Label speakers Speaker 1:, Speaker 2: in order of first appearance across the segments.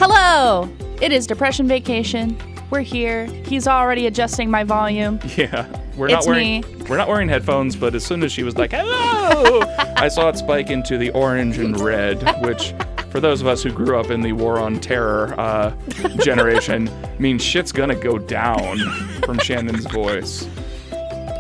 Speaker 1: Hello! It is Depression Vacation. We're here. He's already adjusting my volume.
Speaker 2: Yeah. We're
Speaker 1: It's
Speaker 2: not wearing headphones, but as soon as she was like, hello, I saw it spike into the orange and red, which for those of us who grew up in the War on Terror generation means shit's gonna go down from Shannon's voice.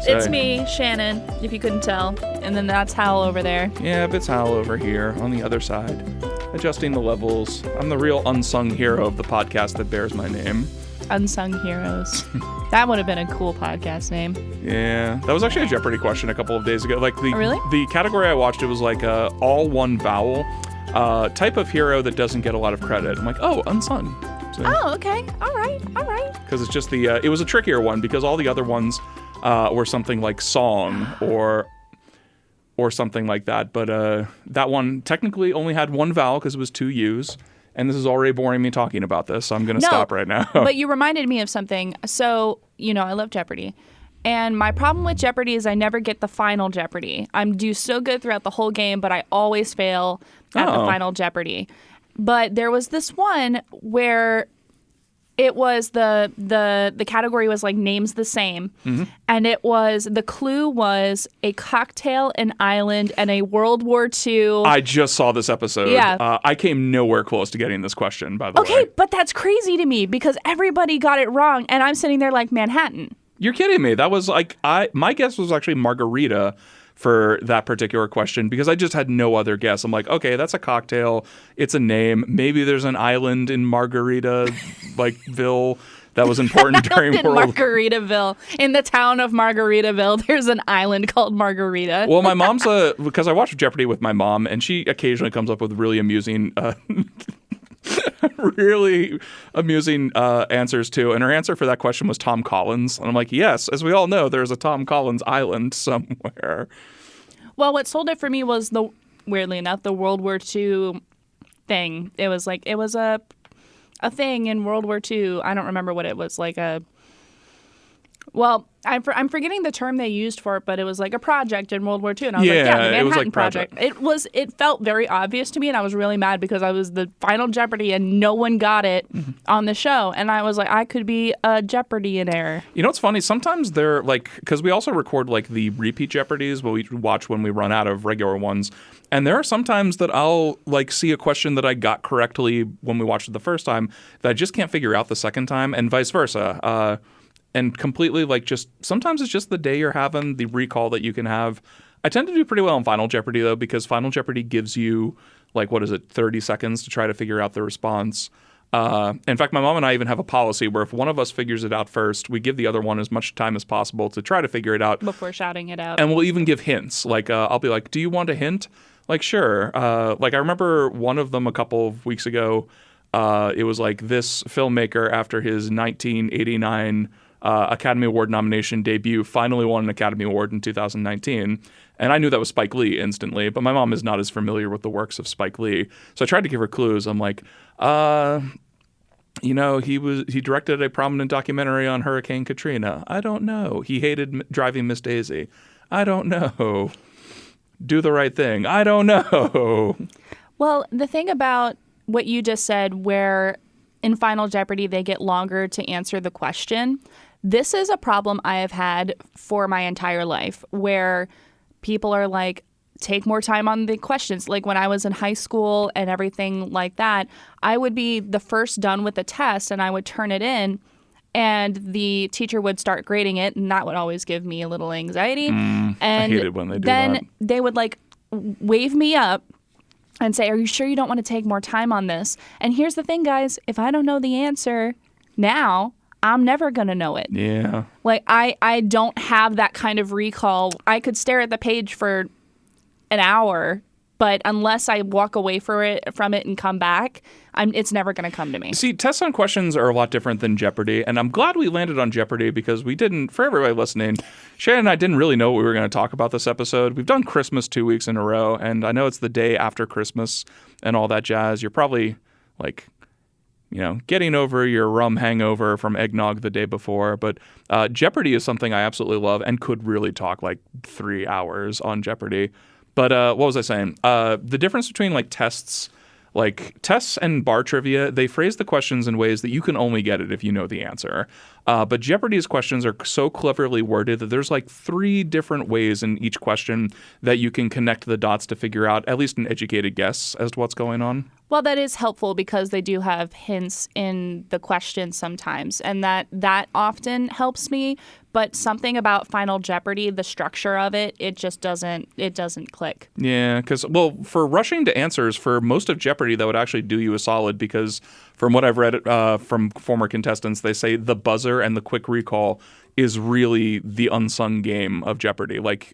Speaker 2: So,
Speaker 1: It's me, Shannon, if you couldn't tell. And then that's Hal over there.
Speaker 2: Yeah, it's Hal over here on the other side, adjusting the levels. I'm the real unsung hero of the podcast that bears my name.
Speaker 1: Unsung Heroes. That would have been a cool podcast name.
Speaker 2: Yeah, that was actually a Jeopardy question a couple of days ago. Like the
Speaker 1: really?
Speaker 2: The category I watched, it was like all one vowel type of hero that doesn't get a lot of credit. I'm like, oh, unsung. So,
Speaker 1: Oh, okay. All right.
Speaker 2: because it's just it was a trickier one because all the other ones were something like song or something like that. But that one technically only had one vowel because it was two U's. And this is already boring me talking about this, so I'm going to stop right now.
Speaker 1: But you reminded me of something. So, I love Jeopardy. And my problem with Jeopardy is I never get the Final Jeopardy. I'm do so good throughout the whole game, but I always fail at the Final Jeopardy. But there was this one where it was the category was like names the same. Mm-hmm. And the clue was a cocktail, an island, and a World War II.
Speaker 2: I just saw this episode.
Speaker 1: Yeah.
Speaker 2: I came nowhere close to getting this question, by the way.
Speaker 1: Okay, but that's crazy to me because everybody got it wrong. And I'm sitting there like Manhattan.
Speaker 2: You're kidding me. That was like, my guess was actually margarita for that particular question because I just had no other guess. I'm like, okay, that's a cocktail. It's a name. Maybe there's an island in Margarita, like Ville, that was important during
Speaker 1: in Margaritaville. In the town of Margaritaville, there's an island called Margarita.
Speaker 2: Well, my mom's because I watch Jeopardy with my mom, and she occasionally comes up with really amusing answers too. And her answer for that question was Tom Collins. And I'm like, yes, as we all know, there's a Tom Collins island somewhere.
Speaker 1: Well, what sold it for me was weirdly enough, the World War II thing. It was a thing in World War II. I don't remember what it was like I'm forgetting the term they used for it, but it was like a project in World War II. And I was like, the Manhattan
Speaker 2: it was like
Speaker 1: Project. It felt very obvious to me, and I was really mad because I was the Final Jeopardy and no one got it on the show. And I was like, I could be a Jeopardy-inaire.
Speaker 2: You know what's funny? Sometimes they're like, because we also record like the repeat Jeopardies what we watch when we run out of regular ones. And there are some times that I'll like see a question that I got correctly when we watched it the first time that I just can't figure out the second time, and vice versa. And completely like just sometimes it's just the day you're having, the recall that you can have. I tend to do pretty well in Final Jeopardy though, because Final Jeopardy gives you like, 30 seconds to try to figure out the response. In fact, my mom and I even have a policy where if one of us figures it out first, we give the other one as much time as possible to try to figure it out.
Speaker 1: Before shouting it out.
Speaker 2: And we'll even give hints. Like I'll be like, do you want a hint? Like, sure. Like I remember one of them a couple of weeks ago. It was like this filmmaker after his 1989 Academy Award nomination debut finally won an Academy Award in 2019. And I knew that was Spike Lee instantly, but my mom is not as familiar with the works of Spike Lee. So I tried to give her clues. I'm like, he directed a prominent documentary on Hurricane Katrina. I don't know. He hated driving Miss Daisy. I don't know. Do the right thing. I don't know.
Speaker 1: Well, the thing about what you just said, where in Final Jeopardy they get longer to answer the question, this is a problem I have had for my entire life, where people are like, take more time on the questions. Like when I was in high school and everything like that, I would be the first done with the test and I would turn it in and the teacher would start grading it, and that would always give me a little anxiety. And
Speaker 2: I hate it when they do
Speaker 1: then
Speaker 2: that.
Speaker 1: They would like wave me up and say, are you sure you don't want to take more time on this? And here's the thing, guys. If I don't know the answer now, I'm never going to know it.
Speaker 2: Yeah.
Speaker 1: Like, I don't have that kind of recall. I could stare at the page for an hour, but unless I walk away from it and come back, it's never going to come to me.
Speaker 2: See, tests on questions are a lot different than Jeopardy, and I'm glad we landed on Jeopardy because we didn't, for everybody listening, Shannon and I didn't really know what we were going to talk about this episode. We've done Christmas 2 weeks in a row, and I know it's the day after Christmas and all that jazz. You're probably like, getting over your rum hangover from eggnog the day before. But Jeopardy is something I absolutely love and could really talk like 3 hours on Jeopardy. But what was I saying? The difference between like tests Like tests and bar trivia, they phrase the questions in ways that you can only get it if you know the answer. But Jeopardy's questions are so cleverly worded that there's like 3 different ways in each question that you can connect the dots to figure out at least an educated guess as to what's going on.
Speaker 1: Well, that is helpful because they do have hints in the question sometimes, and that often helps me. But something about Final Jeopardy, the structure of it, it just doesn't click.
Speaker 2: Yeah, because, well, for rushing to answers, for most of Jeopardy, that would actually do you a solid because from what I've read from former contestants, they say the buzzer and the quick recall is really the unsung game of Jeopardy. Like,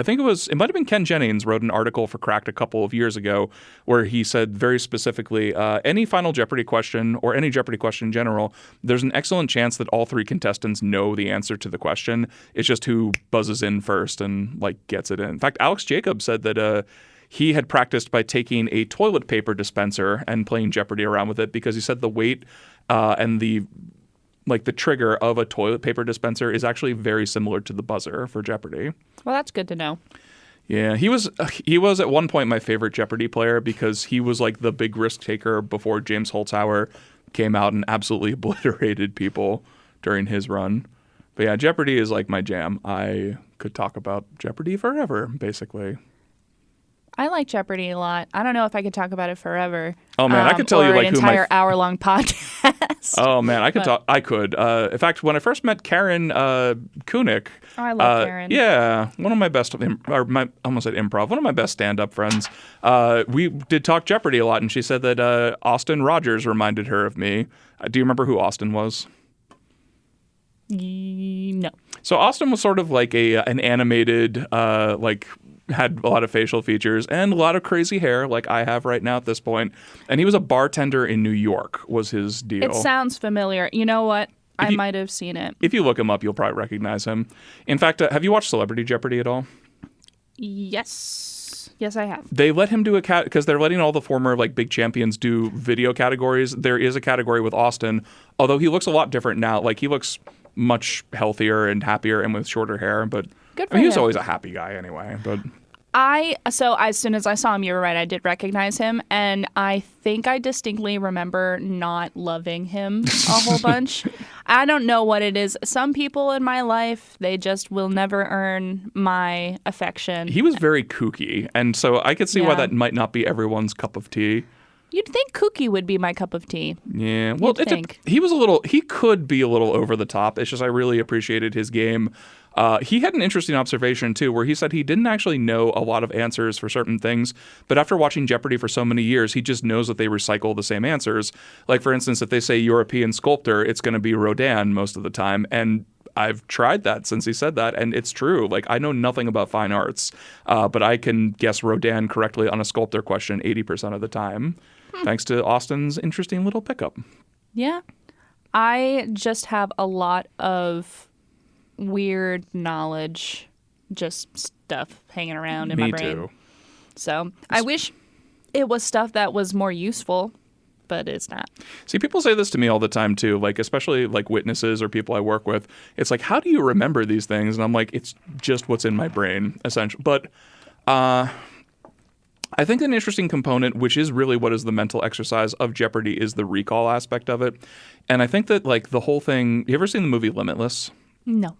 Speaker 2: I think it might have been Ken Jennings wrote an article for Cracked a couple of years ago where he said very specifically, any Final Jeopardy question or any Jeopardy question in general, there's an excellent chance that all 3 contestants know the answer to the question. It's just who buzzes in first and like gets it in. In fact, Alex Jacobs said that he had practiced by taking a toilet paper dispenser and playing Jeopardy around with it because he said the weight and the trigger of a toilet paper dispenser is actually very similar to the buzzer for Jeopardy.
Speaker 1: Well, that's good to know.
Speaker 2: Yeah, he was at one point my favorite Jeopardy player because he was like the big risk taker before James Holzhauer came out and absolutely obliterated people during his run. But yeah, Jeopardy is like my jam. I could talk about Jeopardy forever, basically.
Speaker 1: I like Jeopardy a lot. I don't know if I could talk about it forever.
Speaker 2: Oh man, I could tell you like
Speaker 1: an entire hour-long podcast.
Speaker 2: Oh man, I could talk. I could. In fact, when I first met Karen Kunick,
Speaker 1: I love Karen.
Speaker 2: Yeah, one of my best, I almost said improv. One of my best stand-up friends. We did talk Jeopardy a lot, and she said that Austin Rogers reminded her of me. Do you remember who Austin was?
Speaker 1: No.
Speaker 2: So Austin was sort of like an animated had a lot of facial features and a lot of crazy hair like I have right now at this point. And he was a bartender in New York was his deal.
Speaker 1: It sounds familiar. You know what? I might have seen it.
Speaker 2: If you look him up, you'll probably recognize him. In fact, have you watched Celebrity Jeopardy at all?
Speaker 1: Yes. Yes, I have.
Speaker 2: They let him do because they're letting all the former like big champions do video categories. There is a category with Austin, although he looks a lot different now. Like he looks much healthier and happier and with shorter hair, but
Speaker 1: good for him.
Speaker 2: He was always a happy guy anyway. But
Speaker 1: so as soon as I saw him, you were right, I did recognize him, and I think I distinctly remember not loving him a whole bunch. I don't know what it is. Some people in my life, they just will never earn my affection.
Speaker 2: He was very kooky, and so I could see why that might not be everyone's cup of tea.
Speaker 1: You'd think kooky would be my cup of tea.
Speaker 2: Yeah, well, he could be a little over the top. It's just I really appreciated his game. He had an interesting observation, too, where he said he didn't actually know a lot of answers for certain things, but after watching Jeopardy for so many years, he just knows that they recycle the same answers. Like, for instance, if they say European sculptor, it's going to be Rodin most of the time, and I've tried that since he said that, and it's true. Like, I know nothing about fine arts, but I can guess Rodin correctly on a sculptor question 80% of the time, thanks to Austin's interesting little pickup.
Speaker 1: Yeah. I just have a lot of weird knowledge, just stuff hanging around in my brain. Me too. So I wish it was stuff that was more useful, but it's not.
Speaker 2: See, people say this to me all the time too, like especially like witnesses or people I work with. It's like, how do you remember these things? And I'm like, it's just what's in my brain, essentially. But I think an interesting component, which is really what is the mental exercise of Jeopardy, is the recall aspect of it. And I think that like the whole thing. You ever seen the movie Limitless?
Speaker 1: No.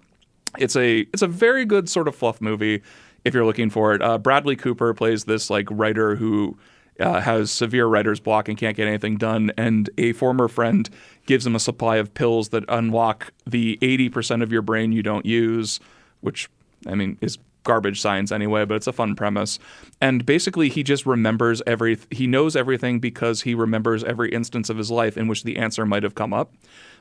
Speaker 2: It's a very good sort of fluff movie if you're looking for it. Bradley Cooper plays this like writer who has severe writer's block and can't get anything done, and a former friend gives him a supply of pills that unlock the 80% of your brain you don't use, which I mean is garbage science anyway, but it's a fun premise. And basically he just remembers he knows everything because he remembers every instance of his life in which the answer might have come up.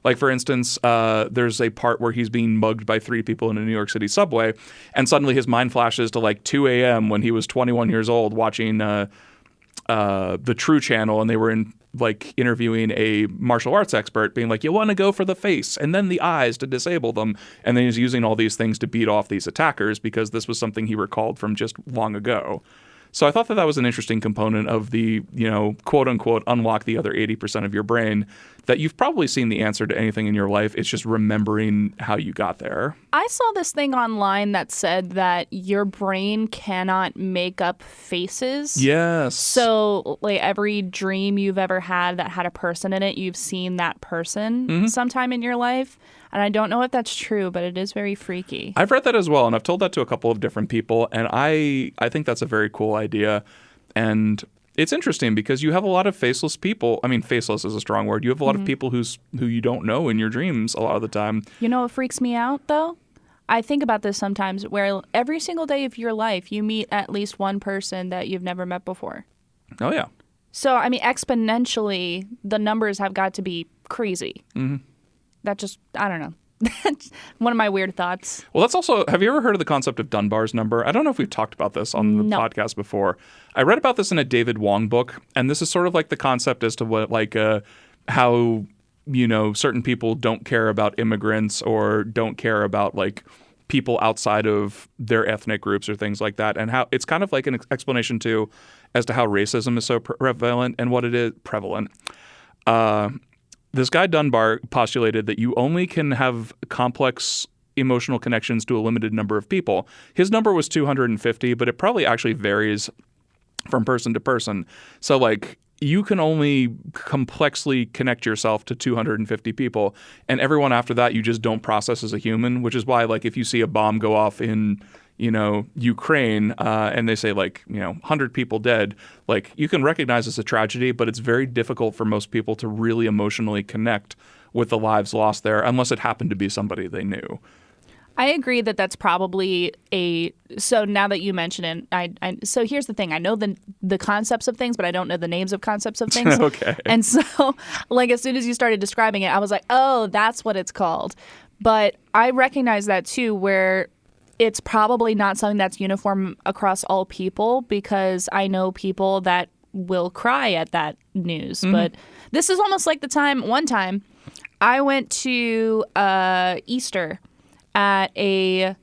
Speaker 2: Like, for instance, there's a part where he's being mugged by 3 people in a New York City subway, and suddenly his mind flashes to like 2 a.m. when he was 21 years old watching the True Channel, and they were interviewing a martial arts expert, being like, you want to go for the face and then the eyes to disable them. And then he's using all these things to beat off these attackers because this was something he recalled from just long ago. So I thought that was an interesting component of the, quote unquote, unlock the other 80% of your brain, that you've probably seen the answer to anything in your life. It's just remembering how you got there.
Speaker 1: I saw this thing online that said that your brain cannot make up faces.
Speaker 2: Yes.
Speaker 1: So like every dream you've ever had that had a person in it, you've seen that person sometime in your life. And I don't know if that's true, but it is very freaky.
Speaker 2: I've read that as well, and I've told that to a couple of different people, and I think that's a very cool idea. And it's interesting because you have a lot of faceless people. I mean, faceless is a strong word. You have a lot of people who you don't know in your dreams a lot of the time.
Speaker 1: You know what freaks me out, though? I think about this sometimes, where every single day of your life, you meet at least one person that you've never met before.
Speaker 2: Oh, yeah.
Speaker 1: So, I mean, exponentially, the numbers have got to be crazy. Mm-hmm. That just, I don't know. That's one of my weird thoughts.
Speaker 2: Well, that's also, have you ever heard of the concept of Dunbar's number? I don't know if we've talked about this on the podcast before. I read about this in a David Wong book, and this is sort of like the concept as to what, how, certain people don't care about immigrants or don't care about, people outside of their ethnic groups or things like that, and how it's kind of like an explanation, too, as to how racism is so prevalent and what it is prevalent. This guy Dunbar postulated that you only can have complex emotional connections to a limited number of people. His number was 250, but it probably actually varies from person to person. So, you can only complexly connect yourself to 250 people, and everyone after that you just don't process as a human, which is why, if you see a bomb go off in Ukraine, and they say 100 people dead, you can recognize it's a tragedy, but it's very difficult for most people to really emotionally connect with the lives lost there, unless it happened to be somebody they knew.
Speaker 1: I agree that that's probably so now that you mention it, so here's the thing. I know the concepts of things, but I don't know the names of concepts of things.
Speaker 2: Okay.
Speaker 1: And so, as soon as you started describing it, I was like, oh, that's what it's called. But I recognize that too, where it's probably not something that's uniform across all people, because I know people that will cry at that news. Mm-hmm. But this is almost like one time I went to Easter at a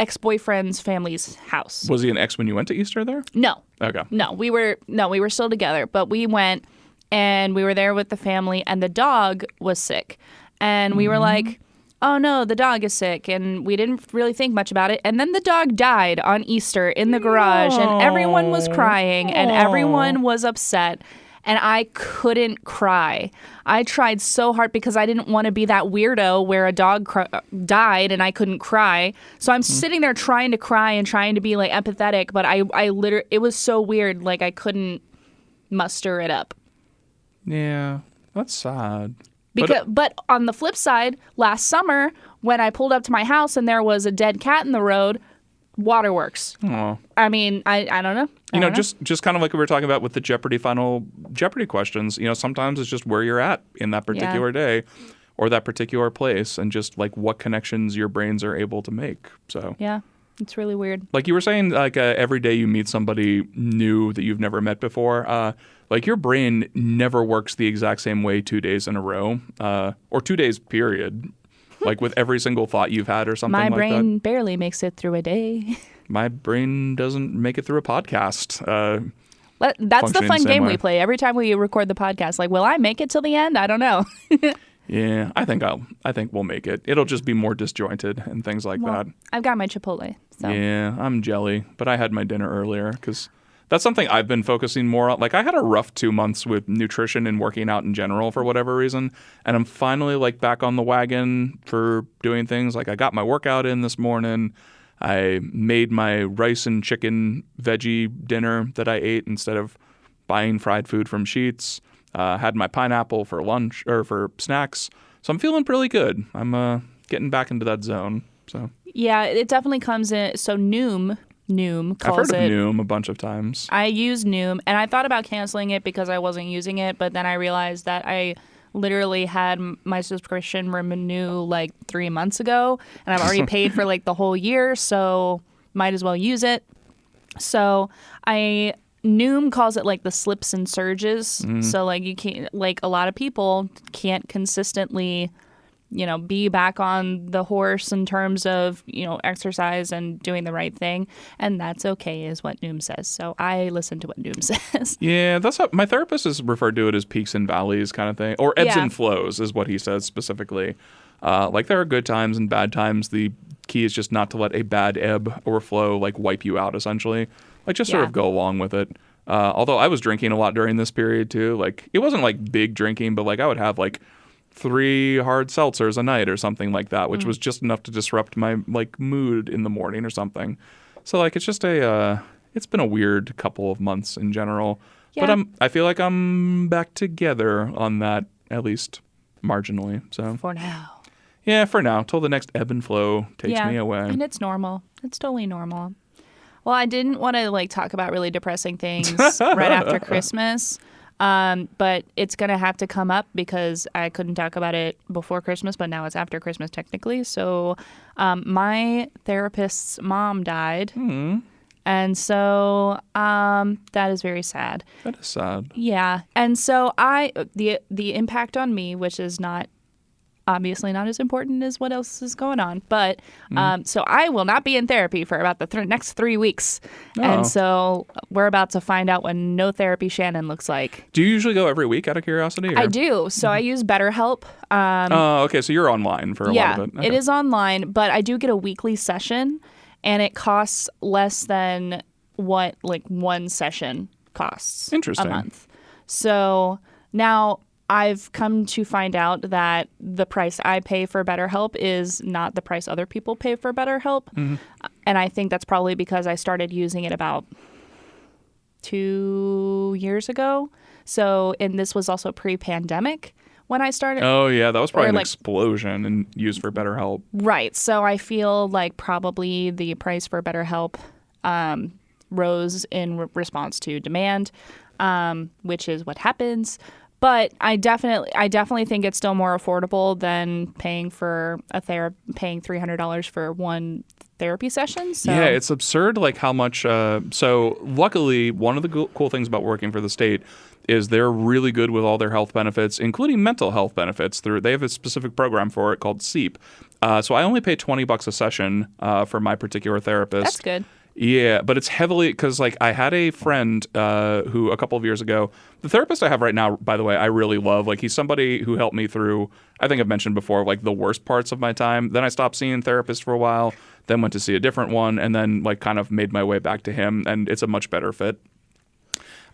Speaker 1: ex-boyfriend's family's house.
Speaker 2: Was he an ex when you went to Easter there?
Speaker 1: No.
Speaker 2: Okay.
Speaker 1: No, we were still together, but we went and we were there with the family, and the dog was sick. And we were like, oh no, the dog is sick, and we didn't really think much about it. And then the dog died on Easter in the garage, and everyone was crying, and everyone was upset, and I couldn't cry. I tried so hard because I didn't want to be that weirdo where a dog died and I couldn't cry. So I'm sitting there trying to cry and trying to be empathetic, but I literally, it was so weird, I couldn't muster it up.
Speaker 2: Yeah, that's sad.
Speaker 1: But on the flip side, last summer, when I pulled up to my house and there was a dead cat in the road, waterworks.
Speaker 2: Aww.
Speaker 1: I mean, I don't know.
Speaker 2: Just kind of like we were talking about with the Final Jeopardy questions, sometimes it's just where you're at in that particular day or that particular place, and just what connections your brains are able to make. So
Speaker 1: yeah, it's really weird.
Speaker 2: Like you were saying, every day you meet somebody new that you've never met before, your brain never works the exact same way 2 days in a row, or 2 days period, with every single thought you've had or something like that.
Speaker 1: My brain barely makes it through a day.
Speaker 2: My brain doesn't make it through a podcast.
Speaker 1: That's the fun game we play every time we record the podcast. Will I make it till the end? I don't know.
Speaker 2: Yeah, I think we'll make it. It'll just be more disjointed and things like that.
Speaker 1: I've got my Chipotle. So.
Speaker 2: Yeah, I'm jelly, but I had my dinner earlier because that's something I've been focusing more on. I had a rough 2 months with nutrition and working out in general for whatever reason, and I'm finally back on the wagon for doing things. I got my workout in this morning. I made my rice and chicken veggie dinner that I ate instead of buying fried food from Sheetz. Had my pineapple for lunch or for snacks. So I'm feeling pretty good. I'm getting back into that zone. So
Speaker 1: yeah, it definitely comes in. So Noom calls it.
Speaker 2: I've heard of Noom a bunch of times.
Speaker 1: I use Noom, and I thought about canceling it because I wasn't using it, but then I realized that I literally had my subscription renew 3 months ago, and I've already paid for the whole year, so might as well use it. So Noom calls it the slips and surges. So you can't, a lot of people can't consistently be back on the horse in terms of, exercise and doing the right thing. And that's okay, is what Noom says. So I listen to what Noom says.
Speaker 2: Yeah, that's how my therapist has referred to it as peaks and valleys kind of thing, or ebbs and flows is what he says specifically. Like there are good times and bad times. The key is just not to let a bad ebb or flow like wipe you out, essentially. Like just sort of go along with it. Although I was drinking a lot during this period too. Like it wasn't like big drinking, but like I would have like 3 hard seltzers a night or something like that, which was just enough to disrupt my like mood in the morning or something. So like it's just it's been a weird couple of months in general. Yeah. But I feel like I'm back together on that, at least marginally. So
Speaker 1: for now.
Speaker 2: Yeah, for now, till the next ebb and flow takes me away.
Speaker 1: And it's normal. It's totally normal. Well, I didn't want to like talk about really depressing things right after Christmas, but it's going to have to come up because I couldn't talk about it before Christmas, but now it's after Christmas technically. So my therapist's mom died. Mm-hmm. And so that is very sad.
Speaker 2: That is sad.
Speaker 1: Yeah. And so the impact on me, which is obviously not as important as what else is going on. But so I will not be in therapy for about the next 3 weeks. Oh. And so we're about to find out what no therapy Shannon looks like.
Speaker 2: Do you usually go every week out of curiosity? Or?
Speaker 1: I do. So I use BetterHelp.
Speaker 2: Okay. So you're online for a lot of it. Okay.
Speaker 1: It is online, but I do get a weekly session, and it costs less than what like one session costs a month. So now I've come to find out that the price I pay for BetterHelp is not the price other people pay for BetterHelp. Mm-hmm. And I think that's probably because I started using it about 2 years ago. So, and this was also pre-pandemic when I started.
Speaker 2: Oh, yeah. That was probably an explosion in use for BetterHelp.
Speaker 1: Right. So I feel like probably the price for BetterHelp rose in response to demand, which is what happens. But I definitely think it's still more affordable than paying for paying $300 for one therapy session. So.
Speaker 2: Yeah, it's absurd like how much. So luckily, one of the cool things about working for the state is they're really good with all their health benefits, including mental health benefits. They have a specific program for it called SEEP. So I only pay $20 a session for my particular therapist.
Speaker 1: That's good.
Speaker 2: Yeah, but it's heavily because like I had a friend who a couple of years ago, the therapist I have right now, by the way, I really love. Like he's somebody who helped me through, I think I've mentioned before, like the worst parts of my time. Then I stopped seeing therapists for a while, then went to see a different one, and then like kind of made my way back to him, and it's a much better fit.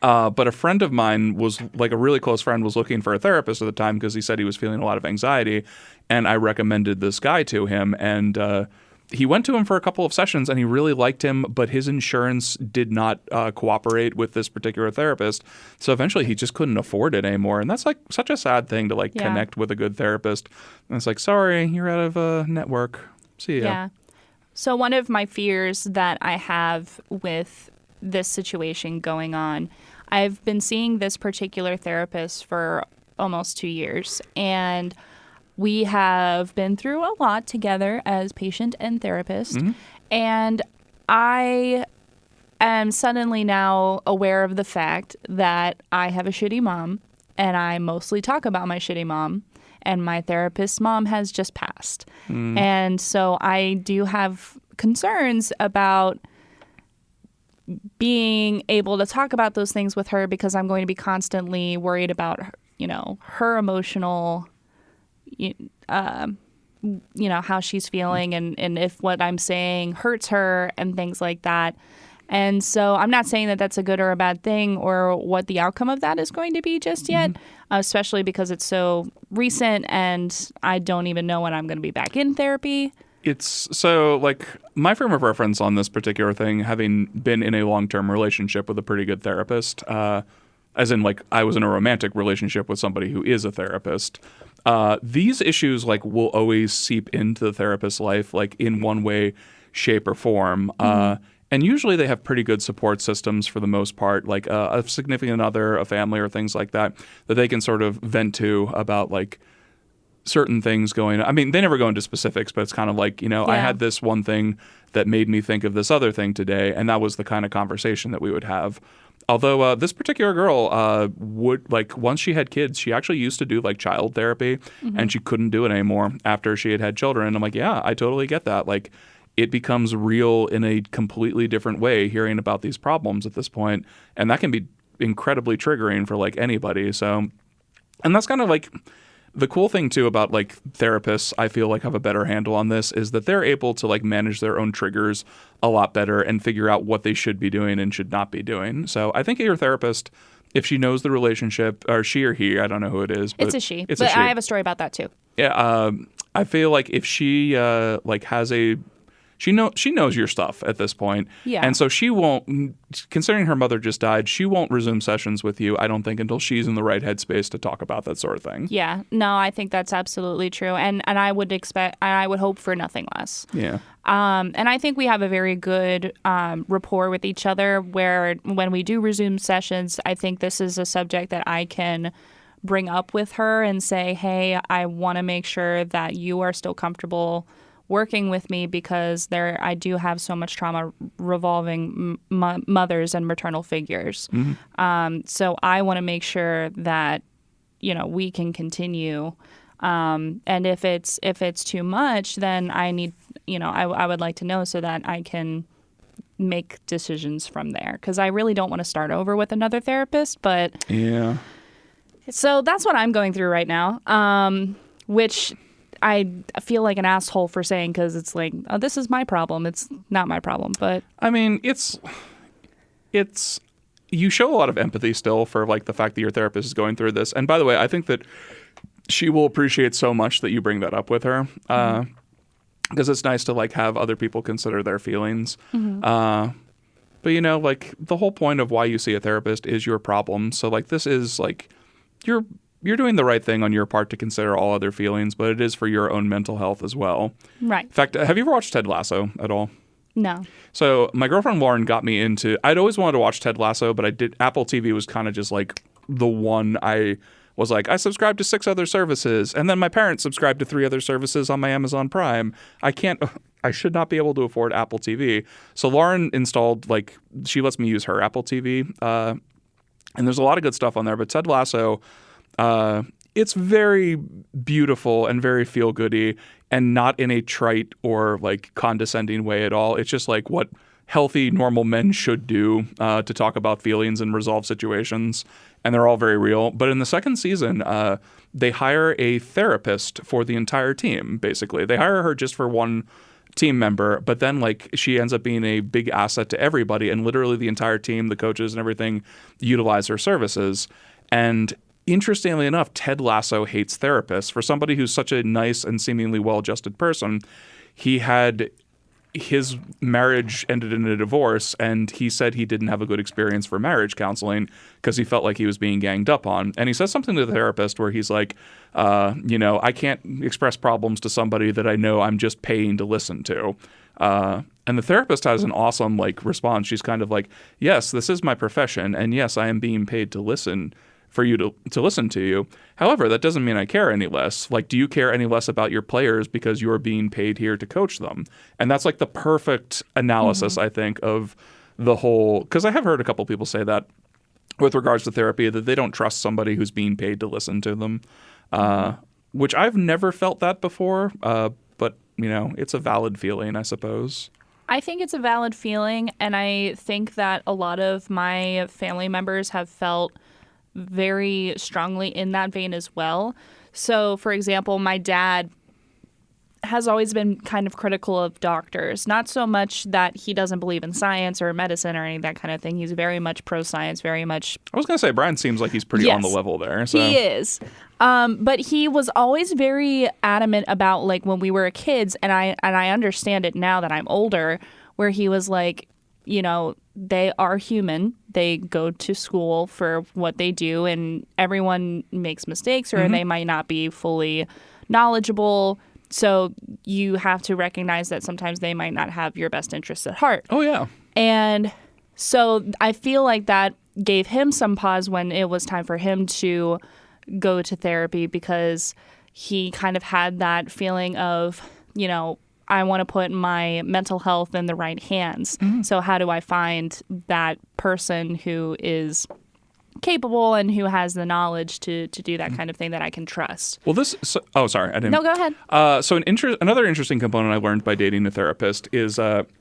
Speaker 2: But a friend of mine was like a really close friend was looking for a therapist at the time because he said he was feeling a lot of anxiety, and I recommended this guy to him, and he went to him for a couple of sessions and he really liked him, but his insurance did not cooperate with this particular therapist. So eventually he just couldn't afford it anymore. And that's like such a sad thing to like connect with a good therapist. And it's like, sorry, you're out of network. See ya.
Speaker 1: Yeah. So one of my fears that I have with this situation going on, I've been seeing this particular therapist for almost 2 years, and we have been through a lot together as patient and therapist, and I am suddenly now aware of the fact that I have a shitty mom, and I mostly talk about my shitty mom, and my therapist's mom has just passed. And so I do have concerns about being able to talk about those things with her because I'm going to be constantly worried about, her emotional how she's feeling and if what I'm saying hurts her and things like that. And so I'm not saying that that's a good or a bad thing or what the outcome of that is going to be just yet, especially because it's so recent and I don't even know when I'm going to be back in therapy.
Speaker 2: It's so like my frame of reference on this particular thing, having been in a long-term relationship with a pretty good therapist, as in like I was in a romantic relationship with somebody who is a therapist. These issues like will always seep into the therapist's life like in one way, shape, or form. And usually they have pretty good support systems for the most part, like a significant other, a family, or things like that they can sort of vent to about like certain things going on. I mean, they never go into specifics, but it's kind of like, I had this one thing that made me think of this other thing today, and that was the kind of conversation that we would have. Although this particular girl would, like, once she had kids, she actually used to do like child therapy, and she couldn't do it anymore after she had children. I'm like, yeah, I totally get that. Like, it becomes real in a completely different way hearing about these problems at this point, and that can be incredibly triggering for like anybody. So, and that's kind of like the cool thing too about like therapists, I feel like have a better handle on this, is that they're able to like manage their own triggers a lot better and figure out what they should be doing and should not be doing. So I think your therapist, if she knows the relationship, or she or he, I don't know who it is. But
Speaker 1: It's a she.
Speaker 2: It's
Speaker 1: but
Speaker 2: a she.
Speaker 1: I have a story about that too.
Speaker 2: Yeah, I feel like if she like has she knows your stuff at this point.
Speaker 1: Yeah.
Speaker 2: And so she won't, considering her mother just died, she won't resume sessions with you, I don't think, until she's in the right headspace to talk about that sort of thing.
Speaker 1: Yeah. No, I think that's absolutely true. And I would I would hope for nothing less.
Speaker 2: Yeah.
Speaker 1: And I think we have a very good rapport with each other where when we do resume sessions, I think this is a subject that I can bring up with her and say, hey, I want to make sure that you are still comfortable working with me because I do have so much trauma revolving mothers and maternal figures. So I want to make sure that, we can continue. And if it's too much, then I need, I would like to know so that I can make decisions from there. Because I really don't want to start over with another therapist. But
Speaker 2: yeah.
Speaker 1: So that's what I'm going through right now, which I feel like an asshole for saying because it's like, oh, this is my problem. It's not my problem. But
Speaker 2: I mean, it's you show a lot of empathy still for like the fact that your therapist is going through this. And by the way, I think that she will appreciate so much that you bring that up with her because it's nice to like have other people consider their feelings. But like the whole point of why you see a therapist is your problem. So like this is like you're doing the right thing on your part to consider all other feelings, but it is for your own mental health as well.
Speaker 1: Right.
Speaker 2: In fact, have you ever watched Ted Lasso at all?
Speaker 1: No.
Speaker 2: So my girlfriend Lauren got me into, I'd always wanted to watch Ted Lasso, but Apple TV was kind of just like the one I was like, I subscribed to 6 other services, and then my parents subscribed to 3 other services on my Amazon Prime. I should not be able to afford Apple TV. So Lauren installed, like, she lets me use her Apple TV, and there's a lot of good stuff on there, but Ted Lasso, it's very beautiful and very feel-goody and not in a trite or like condescending way at all. It's just like what healthy, normal men should do to talk about feelings and resolve situations. And they're all very real. But in the second season, they hire a therapist for the entire team, basically. They hire her just for one team member, but then like she ends up being a big asset to everybody. And literally the entire team, the coaches and everything, utilize her services. And interestingly enough, Ted Lasso hates therapists. For somebody who's such a nice and seemingly well-adjusted person, his marriage ended in a divorce, and he said he didn't have a good experience for marriage counseling because he felt like he was being ganged up on. And he says something to the therapist where he's like, I can't express problems to somebody that I know I'm just paying to listen to. And the therapist has an awesome like response. She's kind of like, yes, this is my profession, and yes, I am being paid to listen for you to listen to you. However, that doesn't mean I care any less. Like, do you care any less about your players because you're being paid here to coach them? And that's like the perfect analysis, I think, of the whole, because I have heard a couple people say that with regards to therapy, that they don't trust somebody who's being paid to listen to them, which I've never felt that before. But, it's a valid feeling, I suppose.
Speaker 1: I think it's a valid feeling. And I think that a lot of my family members have felt very strongly in that vein as well. So, for example, my dad has always been kind of critical of doctors. Not so much that he doesn't believe in science or medicine or any of that kind of thing. He's very much pro-science, very much...
Speaker 2: I was going to say, Brian seems like he's pretty on the level there. So.
Speaker 1: He is. But he was always very adamant about, like, when we were kids, and I understand it now that I'm older, where he was like, they are human. They go to school for what they do, and everyone makes mistakes, or they might not be fully knowledgeable. So you have to recognize that sometimes they might not have your best interests at heart.
Speaker 2: Oh, yeah.
Speaker 1: And so I feel like that gave him some pause when it was time for him to go to therapy, because he kind of had that feeling of, I want to put my mental health in the right hands. So how do I find that person who is capable and who has the knowledge to do that kind of thing that I can trust?
Speaker 2: Well, sorry, I didn't.
Speaker 1: No, go ahead.
Speaker 2: So another interesting component I learned by dating a therapist is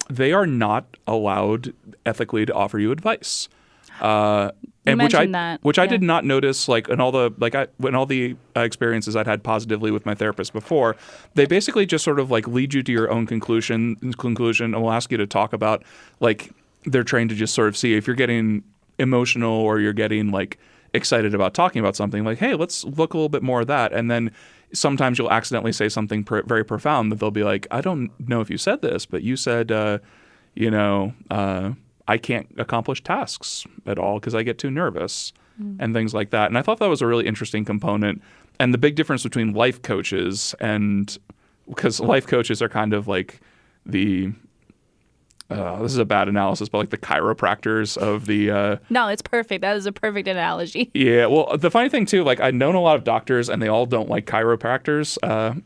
Speaker 2: they are not allowed ethically to offer you advice. And which I did not notice, like in all the experiences I'd had positively with my therapist before. They basically just sort of like lead you to your own conclusion, and will ask you to talk about, like, they're trained to just sort of see if you're getting emotional or you're getting like excited about talking about something, like, hey, let's look a little bit more of that. And then sometimes you'll accidentally say something very profound that they'll be like, I don't know if you said this, but you said, I can't accomplish tasks at all because I get too nervous and things like that. And I thought that was a really interesting component. And the big difference between life coaches because life coaches are kind of like this is a bad analysis, but like the chiropractors of the...
Speaker 1: No, it's perfect. That is a perfect analogy.
Speaker 2: Yeah. Well, the funny thing too, like I've known a lot of doctors and they all don't like chiropractors.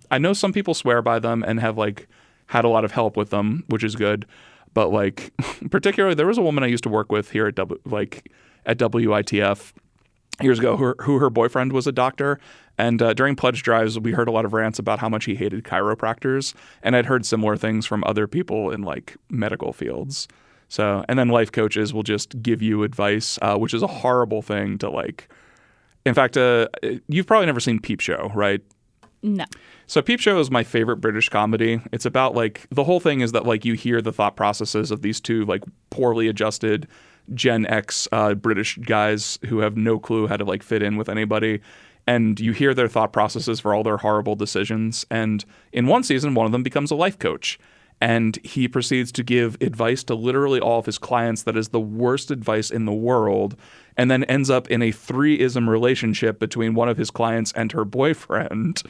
Speaker 2: I know some people swear by them and have like had a lot of help with them, which is good. But like, particularly, there was a woman I used to work with here at WITF years ago who her boyfriend was a doctor. And during pledge drives, we heard a lot of rants about how much he hated chiropractors. And I'd heard similar things from other people in like medical fields. So, and then life coaches will just give you advice, which is a horrible thing to like. In fact, you've probably never seen Peep Show, right?
Speaker 1: No.
Speaker 2: So Peep Show is my favorite British comedy. It's about like the whole thing is that like you hear the thought processes of these two like poorly adjusted Gen X British guys who have no clue how to like fit in with anybody. And you hear their thought processes for all their horrible decisions. And in one season, one of them becomes a life coach. And he proceeds to give advice to literally all of his clients that is the worst advice in the world, and then ends up in a threeism relationship between one of his clients and her boyfriend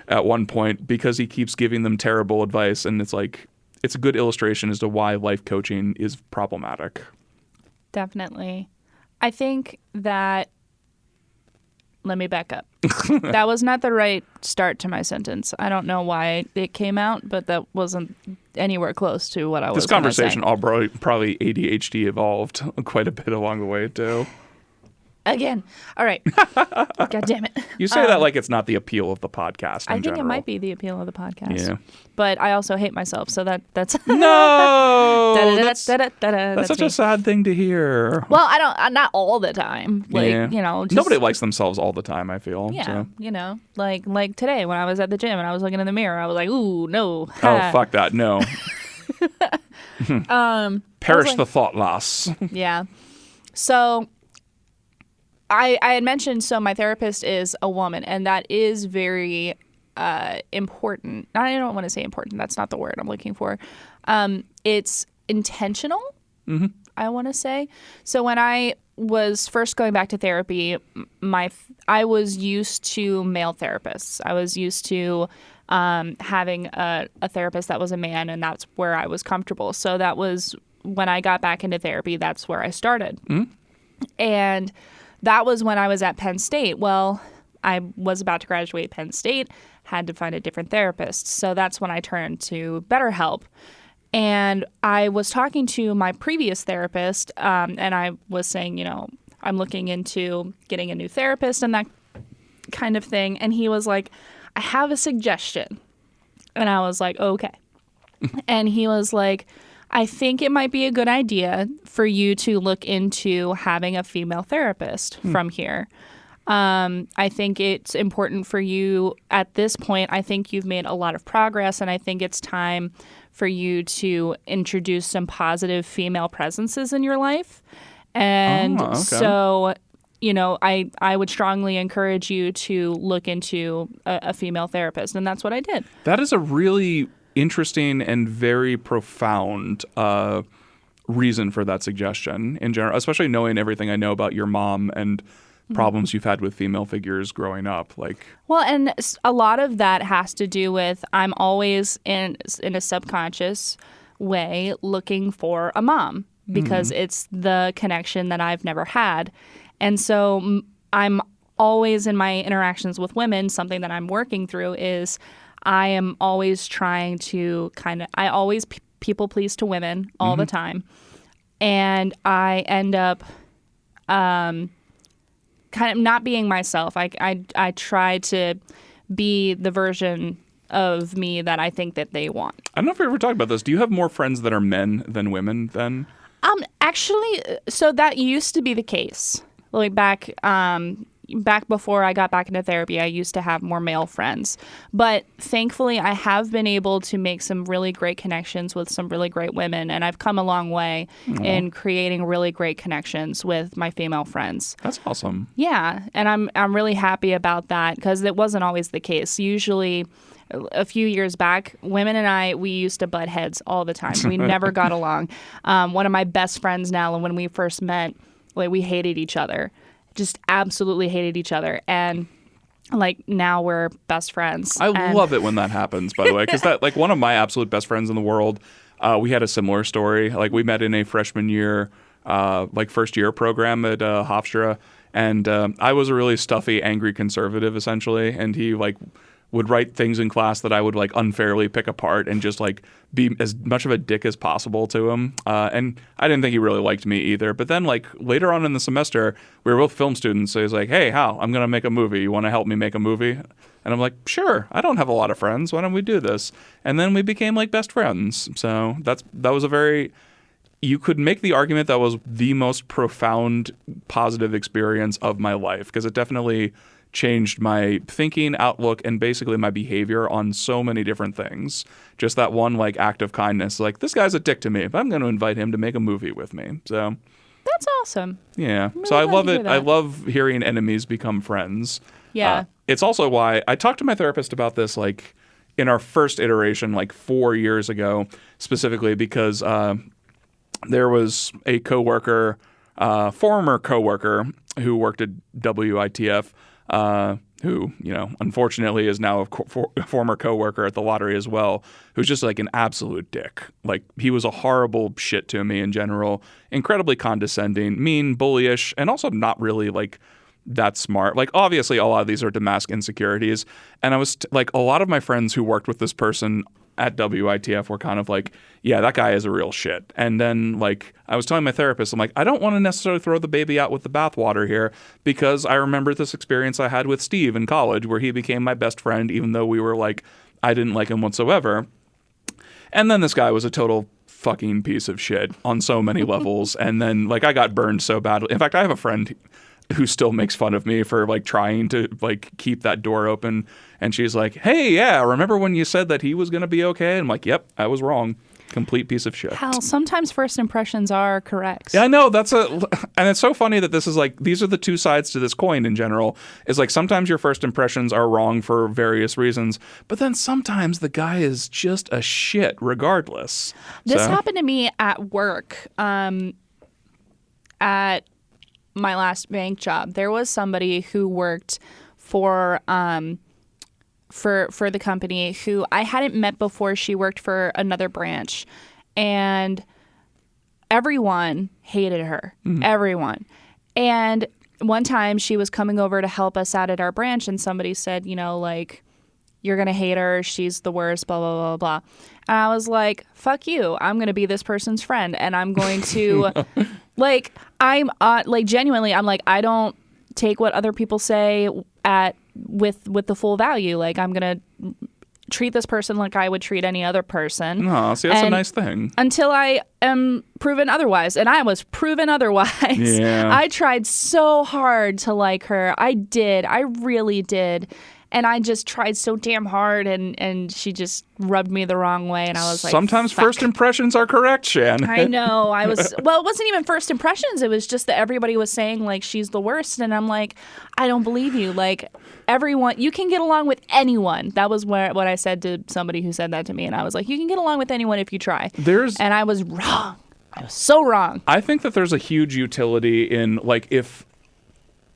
Speaker 2: at one point because he keeps giving them terrible advice. And it's like, it's a good illustration as to why life coaching is problematic.
Speaker 1: Definitely. I think that... Let me back up. That was not the right start to my sentence. I don't know why it came out, but that wasn't anywhere close to what I was going to say.
Speaker 2: This conversation all probably ADHD evolved quite a bit along the way, too.
Speaker 1: Again. All right. God damn it.
Speaker 2: You say that like it's not the appeal of the podcast in
Speaker 1: I think
Speaker 2: general.
Speaker 1: It might be the appeal of the podcast.
Speaker 2: Yeah.
Speaker 1: But I also hate myself, so that's...
Speaker 2: No! That's such a sad thing to hear.
Speaker 1: Well, not all the time. Like,
Speaker 2: just, nobody likes themselves all the time, I feel.
Speaker 1: Yeah, so. Like today when I was at the gym and I was looking in the mirror, I was like, ooh, no.
Speaker 2: Oh, fuck that, no. Perish the thought loss.
Speaker 1: Yeah. So... I had mentioned, so my therapist is a woman, and that is very important. I don't want to say important. That's not the word I'm looking for. It's intentional, I want to say. So when I was first going back to therapy, I was used to male therapists. I was used to having a therapist that was a man, and that's where I was comfortable. So that was when I got back into therapy, that's where I started. And that was when I was at Penn State. Well, I was about to graduate Penn State, had to find a different therapist. So that's when I turned to BetterHelp. And I was talking to my previous therapist, and I was saying, I'm looking into getting a new therapist and that kind of thing. And he was like, I have a suggestion. And I was like, okay. And he was like, I think it might be a good idea for you to look into having a female therapist from here. I think it's important for you at this point. I think you've made a lot of progress, and I think it's time for you to introduce some positive female presences in your life. And so, I would strongly encourage you to look into a female therapist, and that's what I did.
Speaker 2: That is a really interesting and very profound reason for that suggestion in general, especially knowing everything I know about your mom and problems you've had with female figures growing up. Well,
Speaker 1: and a lot of that has to do with I'm always in a subconscious way looking for a mom because it's the connection that I've never had. And so I'm always in my interactions with women, something that I'm working through is I am always trying to I always people please to women all the time. And I end up kind of not being myself. I try to be the version of me that I think that they want.
Speaker 2: I don't know if we ever talked about this. Do you have more friends that are men than women then?
Speaker 1: Actually, so that used to be the case. Like back before I got back into therapy, I used to have more male friends. But thankfully, I have been able to make some really great connections with some really great women, and I've come a long way in creating really great connections with my female friends.
Speaker 2: That's awesome.
Speaker 1: Yeah, and I'm really happy about that because it wasn't always the case. Usually, a few years back, women and we used to butt heads all the time. We never got along. One of my best friends now, and when we first met, like we hated each other, just absolutely hated each other. And like now we're best friends.
Speaker 2: I love it when that happens, by the way, because that like one of my absolute best friends in the world, we had a similar story. Like we met in a freshman year, like first year program at Hofstra. And I was a really stuffy, angry conservative, essentially. And he like would write things in class that I would like unfairly pick apart and just like be as much of a dick as possible to him. And I didn't think he really liked me either. But then like later on in the semester, we were both film students. So he's like, hey, Hal, I'm going to make a movie. You want to help me make a movie? And I'm like, sure. I don't have a lot of friends. Why don't we do this? And then we became like best friends. So that was a very... You could make the argument that was the most profound positive experience of my life because it definitely changed my thinking, outlook, and basically my behavior on so many different things. Just that one like act of kindness, like this guy's a dick to me, but I'm going to invite him to make a movie with me. So
Speaker 1: that's awesome.
Speaker 2: Yeah.
Speaker 1: Really
Speaker 2: so I love it.
Speaker 1: that.
Speaker 2: I love hearing enemies become friends.
Speaker 1: Yeah.
Speaker 2: It's also why I talked to my therapist about this like in our first iteration like 4 years ago, specifically because there was a coworker, former coworker who worked at WITF, who, you know, unfortunately is now a former coworker at the lottery as well, who's just like an absolute dick. Like he was a horrible shit to me in general, incredibly condescending, mean, bullyish, and also not really like that smart. Like obviously a lot of these are to mask insecurities. And I was like a lot of my friends who worked with this person at WITF were kind of like, yeah, that guy is a real shit. And then like I was telling my therapist, I'm like, I don't want to necessarily throw the baby out with the bathwater here because I remember this experience I had with Steve in college where he became my best friend even though we were like, I didn't like him whatsoever. And then this guy was a total fucking piece of shit on so many levels. And then like I got burned so badly. In fact, I have a friend who still makes fun of me for like trying to like keep that door open. And she's like, hey, yeah, remember when you said that he was going to be okay? And I'm like, yep, I was wrong. Complete piece of shit.
Speaker 1: Hal, sometimes first impressions are correct.
Speaker 2: Yeah, I know. And it's so funny that this is like, these are the two sides to this coin in general. Is like sometimes your first impressions are wrong for various reasons, but then sometimes the guy is just a shit regardless.
Speaker 1: This happened to me at work. At my last bank job, there was somebody who worked for the company who I hadn't met before. She worked for another branch, and everyone hated her. Mm-hmm. Everyone. And one time she was coming over to help us out at our branch, and somebody said, you know, like, you're going to hate her. She's the worst, blah, blah, blah, blah. And I was like, fuck you. I'm going to be this person's friend, and I'm going to... Like, I'm like genuinely, I'm like, I don't take what other people say with the full value. Like, I'm going to treat this person like I would treat any other person.
Speaker 2: Oh, see, that's a nice thing.
Speaker 1: Until I am proven otherwise. And I was proven otherwise.
Speaker 2: Yeah.
Speaker 1: I tried so hard to like her. I did. I really did. And I just tried so damn hard, and she just rubbed me the wrong way, and I was like,
Speaker 2: sometimes
Speaker 1: fuck.
Speaker 2: First impressions are correct, Shan.
Speaker 1: I know. Well, it wasn't even first impressions. It was just that everybody was saying, like, she's the worst, and I'm like, I don't believe you. Like, everyone, you can get along with anyone. That was what I said to somebody who said that to me, and I was like, you can get along with anyone if you try. And I was wrong. I was so wrong.
Speaker 2: I think that there's a huge utility in, like, if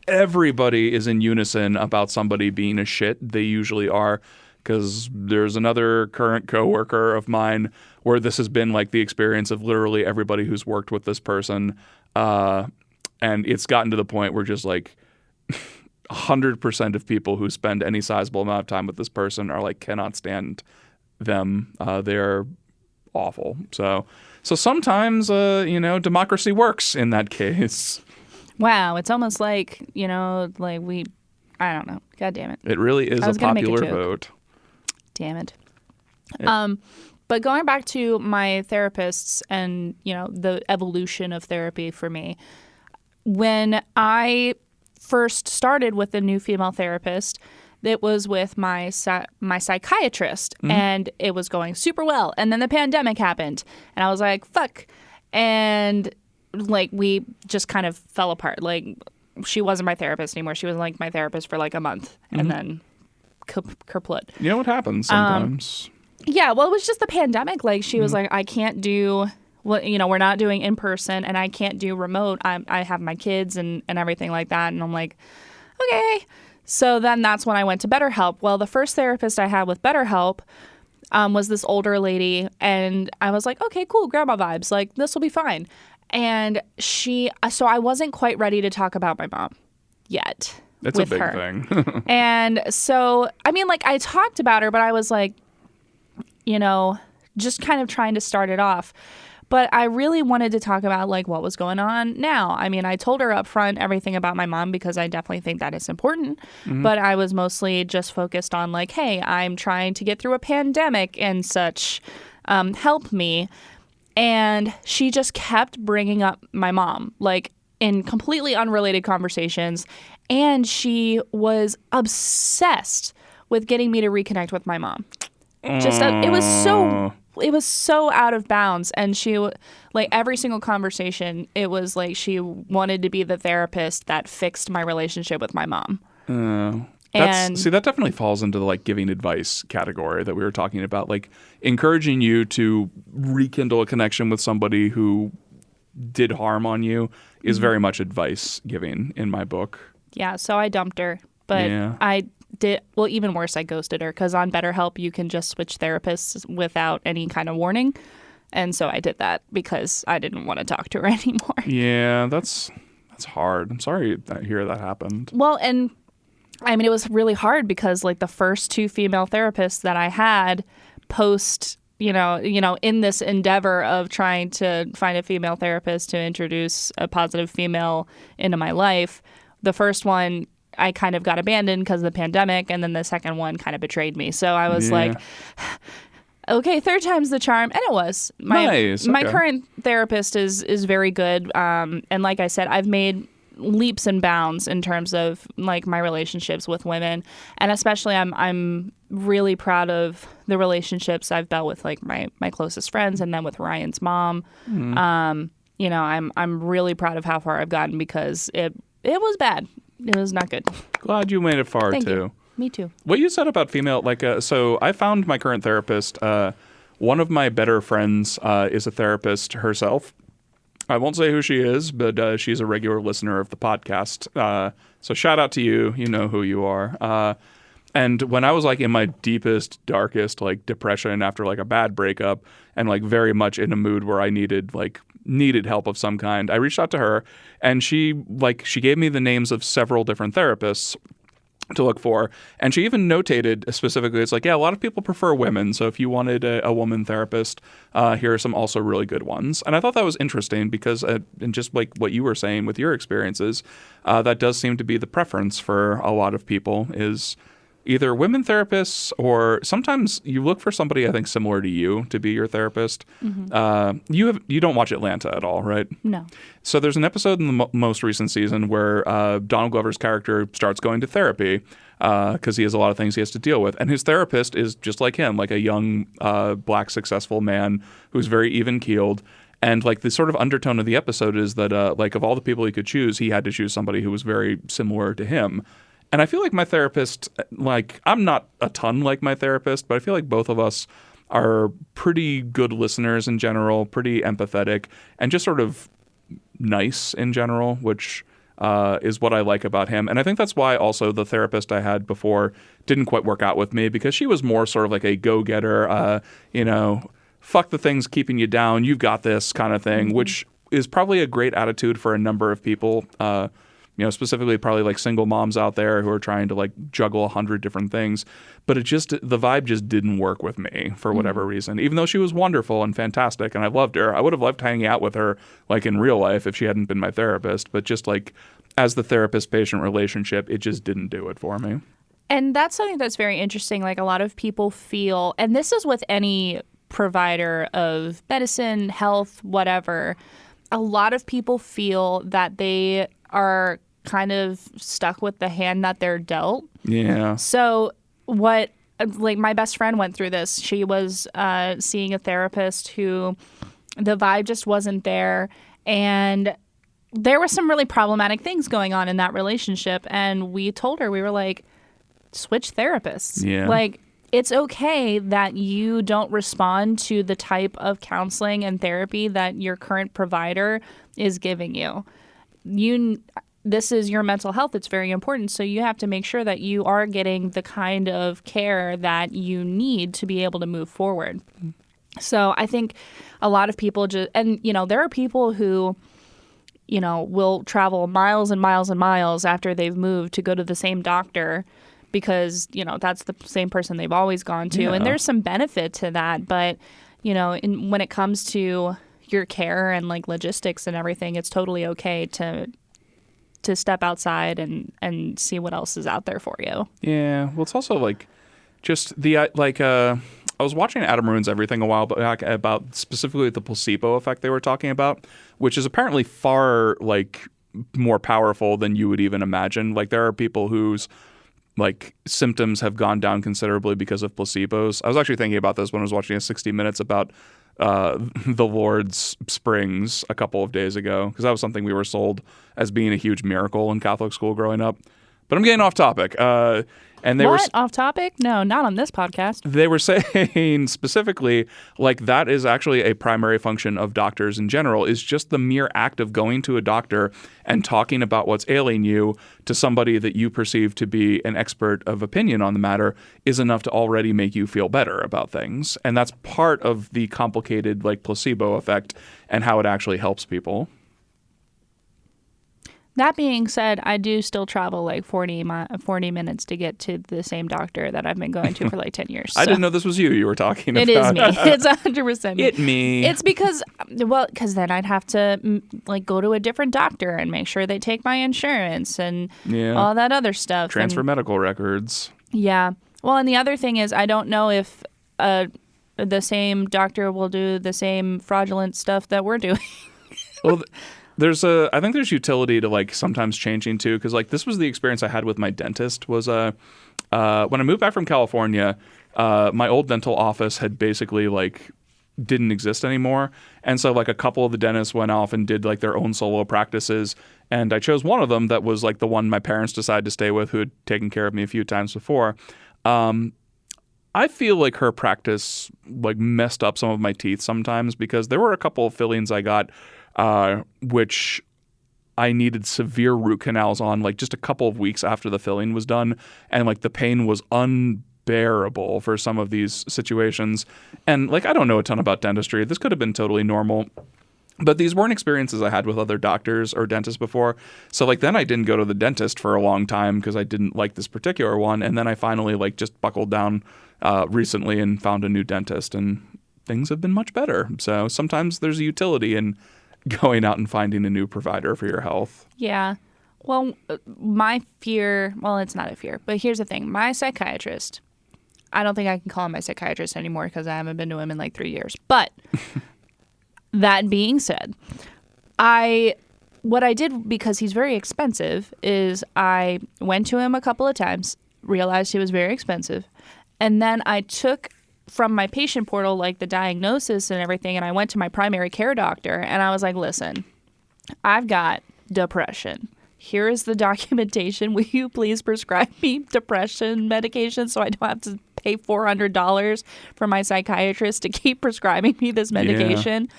Speaker 2: everybody is in unison about somebody being a shit, they usually are, because there's another current coworker of mine where this has been like the experience of literally everybody who's worked with this person, and it's gotten to the point where just like 100% of people who spend any sizable amount of time with this person are like cannot stand them. They're awful. So sometimes, democracy works in that case.
Speaker 1: Wow, it's almost like, I don't know. God damn it.
Speaker 2: It really is a popular vote.
Speaker 1: Damn it. But going back to my therapists and, the evolution of therapy for me, when I first started with a new female therapist, it was with my psychiatrist, and it was going super well. And then the pandemic happened, and I was like, fuck. And, we just kind of fell apart. She wasn't my therapist anymore. She was, my therapist for, a month, and then kerplot.
Speaker 2: You know what happens sometimes.
Speaker 1: Yeah, well, it was just the pandemic. She was like, I can't do, we're not doing in person, and I can't do remote. I have my kids and everything like that. And I'm like, okay. So then that's when I went to BetterHelp. Well, the first therapist I had with BetterHelp was this older lady, and I was like, okay, cool, grandma vibes. This will be fine. And so I wasn't quite ready to talk about my mom yet.
Speaker 2: It's
Speaker 1: with
Speaker 2: a big
Speaker 1: her.
Speaker 2: thing.
Speaker 1: And so, I talked about her, but I was like, just kind of trying to start it off. But I really wanted to talk about what was going on now. I told her up front everything about my mom because I definitely think that is important. But I was mostly just focused on hey, I'm trying to get through a pandemic and such. Help me. And she just kept bringing up my mom, in completely unrelated conversations. And she was obsessed with getting me to reconnect with my mom. It was so out of bounds. And she, every single conversation, it was she wanted to be the therapist that fixed my relationship with my mom.
Speaker 2: That definitely falls into the giving advice category that we were talking about, encouraging you to rekindle a connection with somebody who did harm on you is very much advice giving in my book.
Speaker 1: Yeah, so I dumped her, but I did, even worse, I ghosted her because on BetterHelp you can just switch therapists without any kind of warning. And so I did that because I didn't want to talk to her anymore.
Speaker 2: Yeah, that's hard. I'm sorry to hear that happened.
Speaker 1: Well, and it was really hard because the first two female therapists that I had post, in this endeavor of trying to find a female therapist to introduce a positive female into my life, the first one I kind of got abandoned because of the pandemic, and then the second one kind of betrayed me. So I was okay, third time's the charm. And it was. My current therapist is very good. And like I said, I've made leaps and bounds in terms of my relationships with women, and especially I'm really proud of the relationships I've built with my closest friends, and then with Ryan's mom. I'm really proud of how far I've gotten because it was bad. It was not good.
Speaker 2: Glad you made it far.
Speaker 1: Thank
Speaker 2: too.
Speaker 1: You. Me too.
Speaker 2: What you said about female, so I found my current therapist. One of my better friends is a therapist herself. I won't say who she is, but she's a regular listener of the podcast. So shout out to you. You know who you are. And when I was in my deepest, darkest depression after a bad breakup and very much in a mood where I needed help of some kind, I reached out to her, and she gave me the names of several different therapists to look for. And she even notated specifically, it's a lot of people prefer women. So if you wanted a woman therapist, here are some also really good ones. And I thought that was interesting because, and just what you were saying with your experiences, that does seem to be the preference for a lot of people is either women therapists, or sometimes you look for somebody, I think, similar to you to be your therapist. You don't watch Atlanta at all, right?
Speaker 1: No.
Speaker 2: So there's an episode in the most recent season where Donald Glover's character starts going to therapy because he has a lot of things he has to deal with. And his therapist is just like him, a young black successful man who's very even-keeled. And the sort of undertone of the episode is that of all the people he could choose, he had to choose somebody who was very similar to him. And I feel my therapist, I'm not a ton like my therapist, but I feel both of us are pretty good listeners in general, pretty empathetic, and just sort of nice in general, which is what I like about him. And I think that's why also the therapist I had before didn't quite work out with me, because she was more sort of a go-getter, fuck the things keeping you down, you've got this kind of thing, which is probably a great attitude for a number of people. specifically probably like single moms out there who are trying to like juggle 100 different things. But the vibe just didn't work with me for whatever reason. Even though she was wonderful and fantastic and I loved her, I would have loved hanging out with her like in real life if she hadn't been my therapist. But just like as the therapist-patient relationship, it just didn't do it for me.
Speaker 1: And that's something that's very interesting. Like a lot of people feel, and this is with any provider of medicine, health, whatever, a lot of people feel that they are kind of stuck with the hand that they're dealt.
Speaker 2: Yeah.
Speaker 1: So like my best friend went through this. She was seeing a therapist who the vibe just wasn't there. And there were some really problematic things going on in that relationship. And we told her, we were like, switch therapists.
Speaker 2: Yeah.
Speaker 1: Like, it's okay that you don't respond to the type of counseling and therapy that your current provider is giving you. This is your mental health. It's very important. So you have to make sure that you are getting the kind of care that you need to be able to move forward. So I think a lot of people there are people who, will travel miles and miles and miles after they've moved to go to the same doctor because, that's the same person they've always gone to. Yeah. And there's some benefit to that. But, when it comes to your care and like logistics and everything, it's totally okay to step outside and see what else is out there for you.
Speaker 2: Yeah. Well, it's also like just I was watching Adam Ruins Everything a while back about specifically the placebo effect they were talking about, which is apparently far like more powerful than you would even imagine. Like there are people whose like symptoms have gone down considerably because of placebos. I was actually thinking about this when I was watching a 60 Minutes about the Lord's Springs a couple of days ago, because that was something we were sold as being a huge miracle in Catholic school growing up. But I'm getting off topic.
Speaker 1: Off topic? No, not on this podcast.
Speaker 2: They were saying specifically, like that is actually a primary function of doctors in general, is just the mere act of going to a doctor and talking about what's ailing you to somebody that you perceive to be an expert of opinion on the matter is enough to already make you feel better about things. And that's part of the complicated like placebo effect and how it actually helps people.
Speaker 1: That being said, I do still travel like 40 minutes to get to the same doctor that I've been going to for like 10 years. So.
Speaker 2: I didn't know this was you were talking about.
Speaker 1: It is me. It's 100% me.
Speaker 2: Me.
Speaker 1: It's because then I'd have to like go to a different doctor and make sure they take my insurance and all that other stuff.
Speaker 2: Transfer medical records.
Speaker 1: Yeah. Well, and the other thing is I don't know if the same doctor will do the same fraudulent stuff that we're doing.
Speaker 2: Well, I think there's utility to like sometimes changing too, because like this was the experience I had with my dentist was when I moved back from California, my old dental office had basically like didn't exist anymore, and so like a couple of the dentists went off and did like their own solo practices, and I chose one of them that was like the one my parents decided to stay with, who had taken care of me a few times before. I feel like her practice like messed up some of my teeth sometimes, because there were a couple of fillings I got which I needed severe root canals on like just a couple of weeks after the filling was done. And like the pain was unbearable for some of these situations. And like I don't know a ton about dentistry. This could have been totally normal. But these weren't experiences I had with other doctors or dentists before. So like then I didn't go to the dentist for a long time because I didn't like this particular one. And then I finally like just buckled down recently and found a new dentist, and things have been much better. So sometimes there's a utility in going out and finding a new provider for your health.
Speaker 1: Yeah. Well, my fear, it's not a fear, but here's the thing. My psychiatrist, I don't think I can call him my psychiatrist anymore because I haven't been to him in like 3 years. But that being said, what I did, because he's very expensive, is I went to him a couple of times, realized he was very expensive, and then I took from my patient portal, like the diagnosis and everything, and I went to my primary care doctor, and I was like, listen, I've got depression. Here is the documentation. Will you please prescribe me depression medication so I don't have to pay $400 for my psychiatrist to keep prescribing me this medication? Yeah.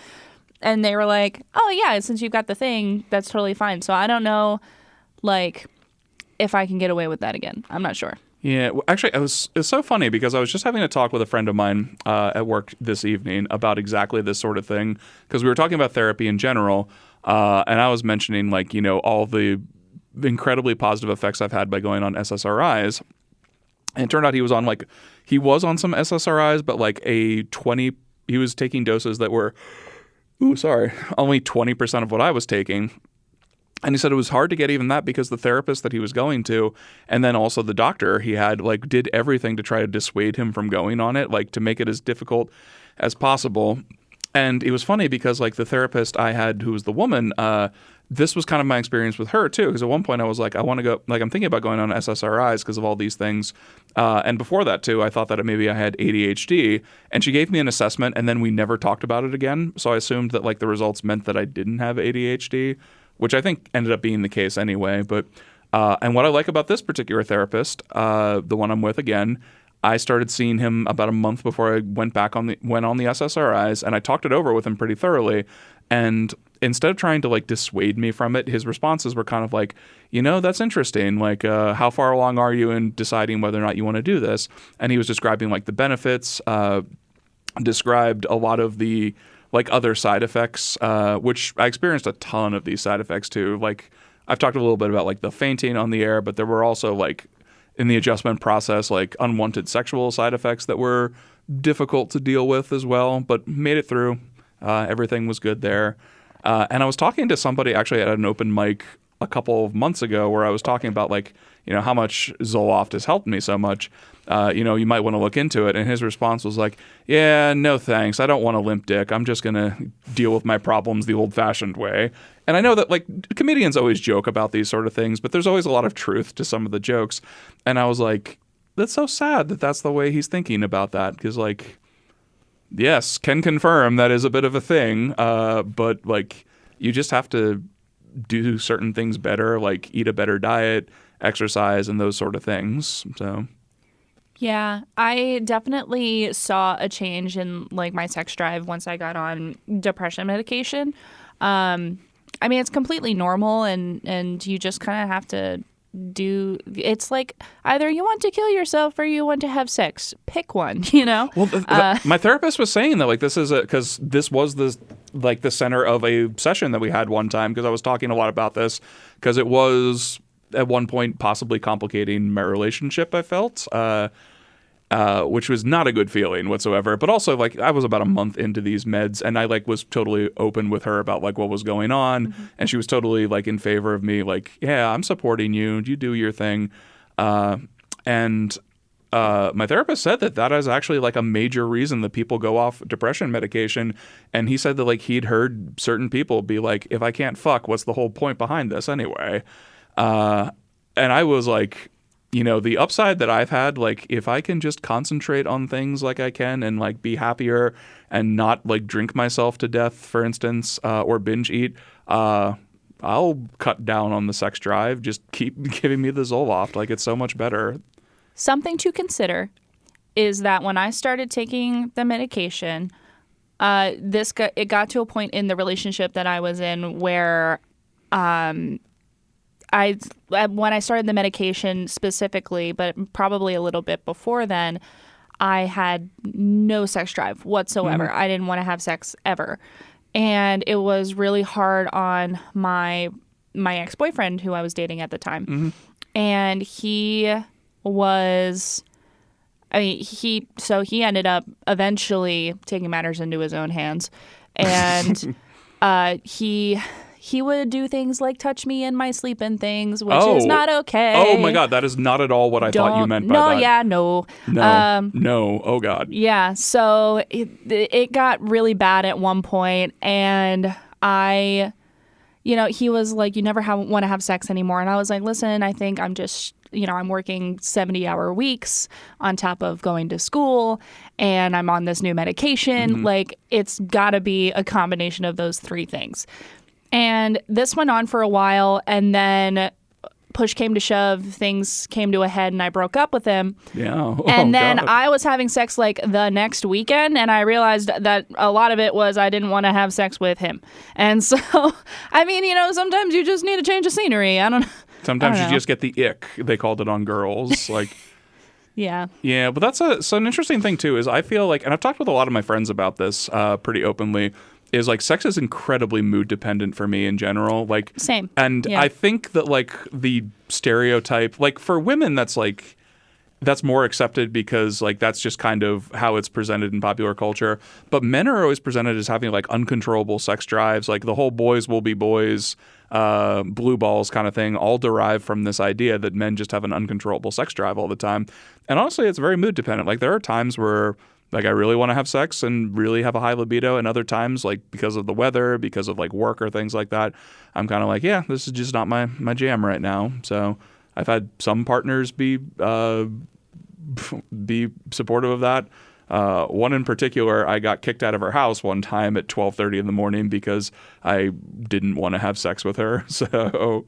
Speaker 1: And they were like, oh, yeah, since you've got the thing, that's totally fine. So I don't know, like, if I can get away with that again. I'm not sure.
Speaker 2: Yeah, well, actually, it's so funny because I was just having a talk with a friend of mine at work this evening about exactly this sort of thing, because we were talking about therapy in general, and I was mentioning like, all the incredibly positive effects I've had by going on SSRIs. And it turned out he was on some SSRIs, but like he was taking doses that were, only 20% of what I was taking. And he said it was hard to get even that because the therapist that he was going to, and then also the doctor he had, like, did everything to try to dissuade him from going on it, like to make it as difficult as possible. And it was funny because like the therapist I had, who was the woman, this was kind of my experience with her too. Because at one point I was like, I want to go, like I'm thinking about going on SSRIs because of all these things. And before that too, I thought that maybe I had ADHD. And she gave me an assessment, and then we never talked about it again. So I assumed that like the results meant that I didn't have ADHD, which I think ended up being the case anyway. But and what I like about this particular therapist, the one I'm with again, I started seeing him about a month before I went on the SSRIs, and I talked it over with him pretty thoroughly. And instead of trying to like dissuade me from it, his responses were kind of like, that's interesting. Like, how far along are you in deciding whether or not you want to do this? And he was describing like the benefits, described a lot of the like other side effects, which I experienced a ton of these side effects too. Like I've talked a little bit about like the fainting on the air, but there were also like in the adjustment process, like unwanted sexual side effects that were difficult to deal with as well, but made it through. Everything was good there. And I was talking to somebody actually at an open mic a couple of months ago where I was talking about like, how much Zoloft has helped me so much. You might want to look into it. And his response was like, yeah, no thanks. I don't want a limp dick. I'm just going to deal with my problems the old-fashioned way. And I know that like comedians always joke about these sort of things, but there's always a lot of truth to some of the jokes. And I was like, that's so sad that that's the way he's thinking about that. Because like, yes, can confirm that is a bit of a thing. But like, you just have to do certain things better, like eat a better diet, exercise, and those sort of things. So
Speaker 1: yeah, I definitely saw a change in like my sex drive once I got on depression medication. I mean, it's completely normal, and you just kind of have to it's like either you want to kill yourself or you want to have sex. Pick one,
Speaker 2: Well, my therapist was saying that like this is because this was the center of a session that we had one time, because I was talking a lot about this because it was at one point possibly complicating my relationship, I felt, which was not a good feeling whatsoever. But also like I was about a month into these meds, and I like was totally open with her about like what was going on. Mm-hmm. And she was totally like in favor of me, like, yeah, I'm supporting you. You do your thing. And my therapist said that is actually like a major reason that people go off depression medication. And he said that like he'd heard certain people be like, if I can't fuck, what's the whole point behind this anyway? And I was like, the upside that I've had, like if I can just concentrate on things like I can and like be happier and not like drink myself to death, for instance, or binge eat, I'll cut down on the sex drive. Just keep giving me the Zoloft. Like it's so much better.
Speaker 1: Something to consider is that when I started taking the medication, it got to a point in the relationship that I was in where when I started the medication specifically, but probably a little bit before then, I had no sex drive whatsoever. Mm-hmm. I didn't want to have sex ever. And it was really hard on my ex-boyfriend who I was dating at the time. Mm-hmm. And he ended up eventually taking matters into his own hands. And he would do things like touch me in my sleep and things, which is not okay.
Speaker 2: Oh my God, that is not at all what I thought you meant by that.
Speaker 1: No.
Speaker 2: No. Oh God.
Speaker 1: Yeah. So it got really bad at one point, and he was like, "You never want to have sex anymore," and I was like, "Listen, I think I'm just." I'm working 70-hour weeks on top of going to school, and I'm on this new medication. Mm-hmm. Like, it's got to be a combination of those three things. And this went on for a while, and then push came to shove, things came to a head, and I broke up with him.
Speaker 2: Yeah. Oh,
Speaker 1: and then
Speaker 2: God.
Speaker 1: I was having sex like the next weekend, and I realized that a lot of it was I didn't want to have sex with him. And so, I mean, sometimes you just need a change of scenery. I don't know.
Speaker 2: Sometimes you just get the ick. They called it on girls. Like,
Speaker 1: yeah.
Speaker 2: Yeah, but that's an interesting thing, too, is I feel like, and I've talked with a lot of my friends about this pretty openly, is like sex is incredibly mood dependent for me in general. Like
Speaker 1: Same.
Speaker 2: And
Speaker 1: Yeah.
Speaker 2: I think that like the stereotype, like for women, that's more accepted because like that's just kind of how it's presented in popular culture. But men are always presented as having like uncontrollable sex drives, like the whole boys will be boys, blue balls kind of thing, all derived from this idea that men just have an uncontrollable sex drive all the time. And honestly, it's very mood dependent. Like there are times where like I really want to have sex and really have a high libido, and other times like because of the weather, because of like work or things like that, I'm kind of like, yeah, this is just not my jam right now. So I've had some partners be supportive of that. One in particular, I got kicked out of her house one time at 12:30 in the morning because I didn't want to have sex with her. So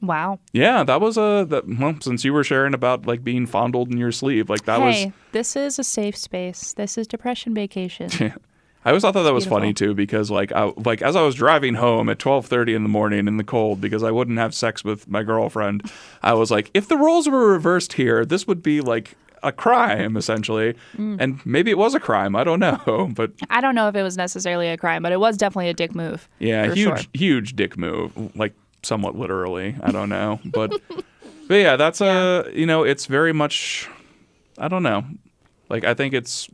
Speaker 1: Wow.
Speaker 2: yeah, that was well, since you were sharing about like being fondled in your sleep, like that
Speaker 1: Hey, this is a safe space. This is Depression Vacation.
Speaker 2: I always thought that was
Speaker 1: beautiful.
Speaker 2: funny too, because like as I was driving home at 12:30 in the morning in the cold because I wouldn't have sex with my girlfriend, I was like, if the roles were reversed here, this would be like a crime essentially. And maybe it was a crime, I don't know, but
Speaker 1: I don't know if it was necessarily a crime, but it was definitely a dick move.
Speaker 2: yeah,
Speaker 1: for
Speaker 2: huge
Speaker 1: sure.
Speaker 2: huge dick move, like somewhat literally, I don't know. But yeah, that's it's very much, I don't know. Like I think it's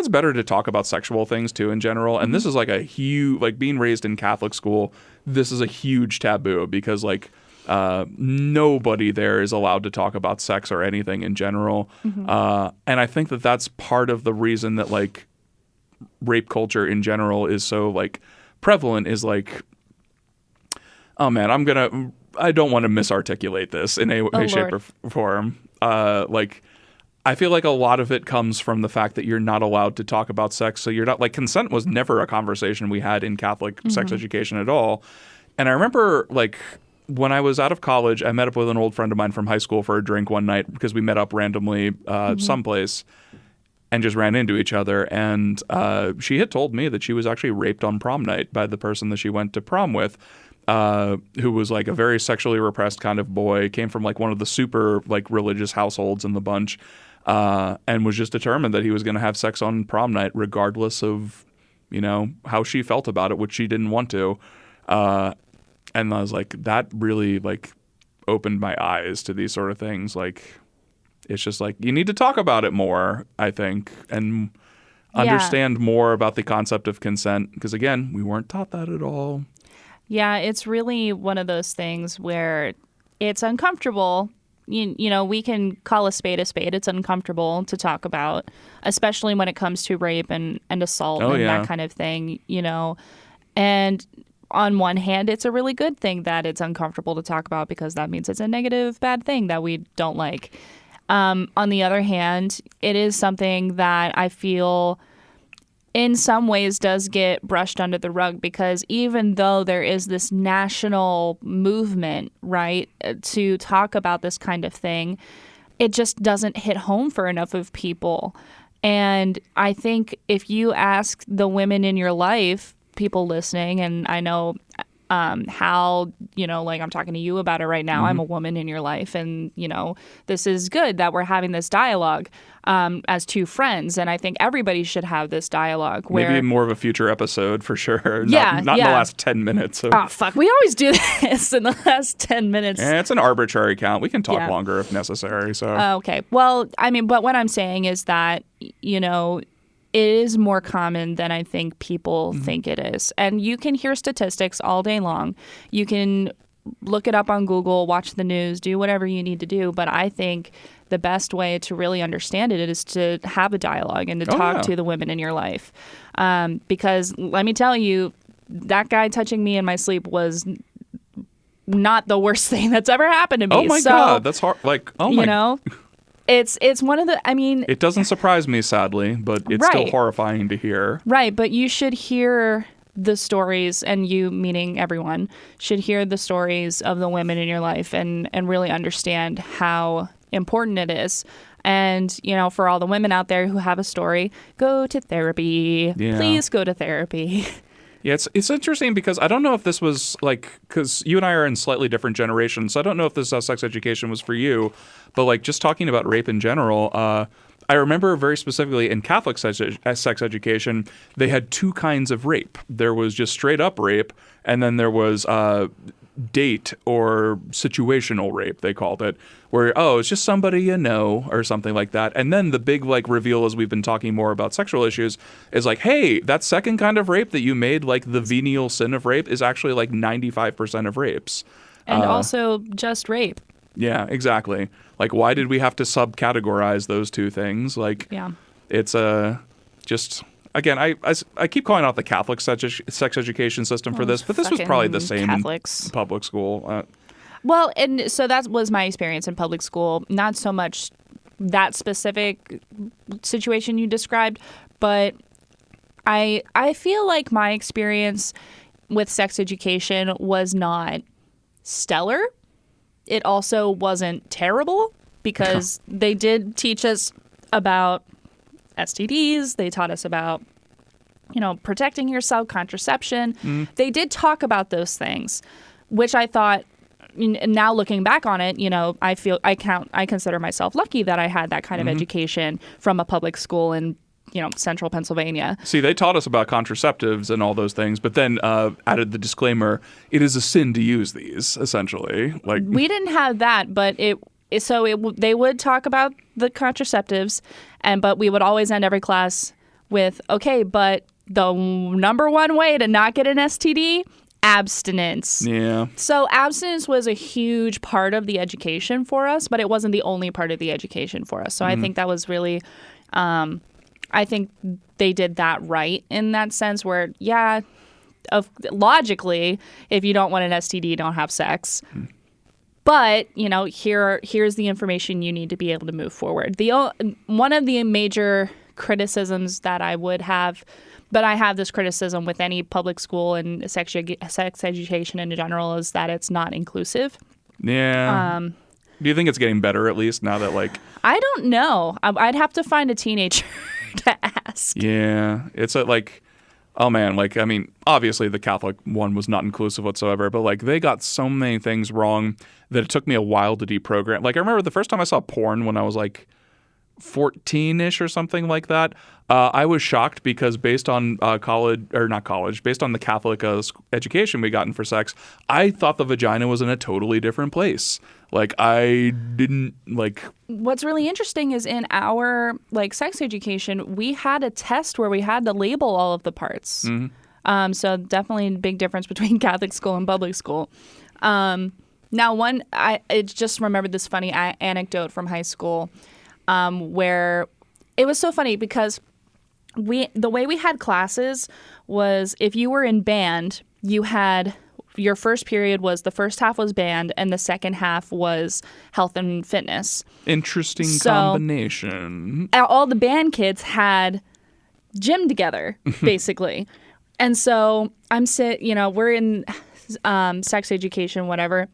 Speaker 2: better to talk about sexual things too in general. And this is like a huge, like being raised in Catholic school, this is a huge taboo because like nobody there is allowed to talk about sex or anything in general. And I think that that's part of the reason that like rape culture in general is so like prevalent is like, oh man, I don't want to misarticulate this in a way, shape, or form. Like, I feel like a lot of it comes from the fact that you're not allowed to talk about sex. So you're not like consent was never a conversation we had in Catholic sex education at all. And I remember like when I was out of college, I met up with an old friend of mine from high school for a drink one night because we met up randomly someplace and just ran into each other. And she had told me that she was actually raped on prom night by the person that she went to prom with. Who was like a very sexually repressed kind of boy, came from like one of the super like religious households in the bunch, and was just determined that he was going to have sex on prom night regardless of, how she felt about it, which she didn't want to. And I was like, that really like opened my eyes to these sort of things. Like, it's just like, you need to talk about it more, I think, and understand more about the concept of consent. Because again, we weren't taught that at all.
Speaker 1: Yeah, it's really one of those things where it's uncomfortable. You know, we can call a spade a spade. It's uncomfortable to talk about, especially when it comes to rape and assault that kind of thing, And on one hand, it's a really good thing that it's uncomfortable to talk about because that means it's a negative, bad thing that we don't like. On the other hand, it is something that I feel in some ways does get brushed under the rug because even though there is this national movement, right, to talk about this kind of thing, it just doesn't hit home for enough of people. And I think if you ask the women in your life, people listening, and I know how, like I'm talking to you about it right now. I'm a woman in your life. And, this is good that we're having this dialogue as two friends. And I think everybody should have this dialogue.
Speaker 2: Maybe more of a future episode for sure.
Speaker 1: Not
Speaker 2: in the last 10 minutes.
Speaker 1: Oh, fuck. We always do this in the last 10 minutes.
Speaker 2: It's an arbitrary count. We can talk longer if necessary. So
Speaker 1: okay. Well, I mean, but what I'm saying is that, it is more common than I think people think it is. And you can hear statistics all day long. You can look it up on Google, watch the news, do whatever you need to do. But I think the best way to really understand it is to have a dialogue and to talk to the women in your life. Because let me tell you, that guy touching me in my sleep was not the worst thing that's ever happened to me.
Speaker 2: Oh my God, that's hard. Like, oh my
Speaker 1: It's one of the,
Speaker 2: it doesn't surprise me, sadly, but it's still horrifying to hear.
Speaker 1: Right, but you should hear the stories, and you, meaning everyone, should hear the stories of the women in your life and really understand how important it is. And, for all the women out there who have a story, go to therapy. Yeah. Please go to therapy.
Speaker 2: Yeah, it's interesting because I don't know if this was like, because you and I are in slightly different generations, so I don't know if this sex education was for you, but like just talking about rape in general, I remember very specifically in Catholic sex education, they had two kinds of rape. There was just straight up rape, and then there was date or situational rape, they called it, where, it's just somebody you know or something like that. And then the big like reveal, as we've been talking more about sexual issues, is like, hey, that second kind of rape that you made like the venial sin of rape is actually like 95% of rapes.
Speaker 1: And also just rape.
Speaker 2: Yeah, exactly. Like, why did we have to subcategorize those two things? Like, it's just... Again, I keep calling out the Catholic sex education system for this, but this was probably the same
Speaker 1: Catholics.
Speaker 2: in public school.
Speaker 1: Well, and so that was my experience in public school. Not so much that specific situation you described, but I feel like my experience with sex education was not stellar. It also wasn't terrible because they did teach us about STDs. They taught us about, protecting yourself, contraception. They did talk about those things, which I thought, now looking back on it, I consider myself lucky that I had that kind of education from a public school in, central Pennsylvania.
Speaker 2: See, they taught us about contraceptives and all those things, but then added the disclaimer, it is a sin to use these, essentially. Like,
Speaker 1: we didn't have that, but they would talk about the contraceptives, but we would always end every class with, okay, but the number one way to not get an STD, abstinence.
Speaker 2: Yeah.
Speaker 1: So abstinence was a huge part of the education for us, but it wasn't the only part of the education for us. So I think that was really, I think they did that right in that sense where, logically, if you don't want an STD, don't have sex. But, here's the information you need to be able to move forward. One of the major criticisms that I would have, but I have this criticism with any public school and sex education in general, is that it's not inclusive.
Speaker 2: Yeah. Do you think it's getting better at least now that like...
Speaker 1: I don't know. I'd have to find a teenager to ask.
Speaker 2: Yeah. It's oh man, obviously the Catholic one was not inclusive whatsoever, but like they got so many things wrong that it took me a while to deprogram. Like I remember the first time I saw porn when I was like 14-ish or something like that. I was shocked because based on based on the Catholic education we gotten for sex, I thought the vagina was in a totally different place. Like I didn't like.
Speaker 1: What's really interesting is in our sex education, we had a test where we had to label all of the parts. So definitely a big difference between Catholic school and public school. Now, I just remembered this funny anecdote from high school where it was so funny because the way we had classes was if you were in band, you had your first period was the first half was band and the second half was health and fitness.
Speaker 2: Interesting combination.
Speaker 1: All the band kids had gym together, basically. And so we're in sex education, whatever.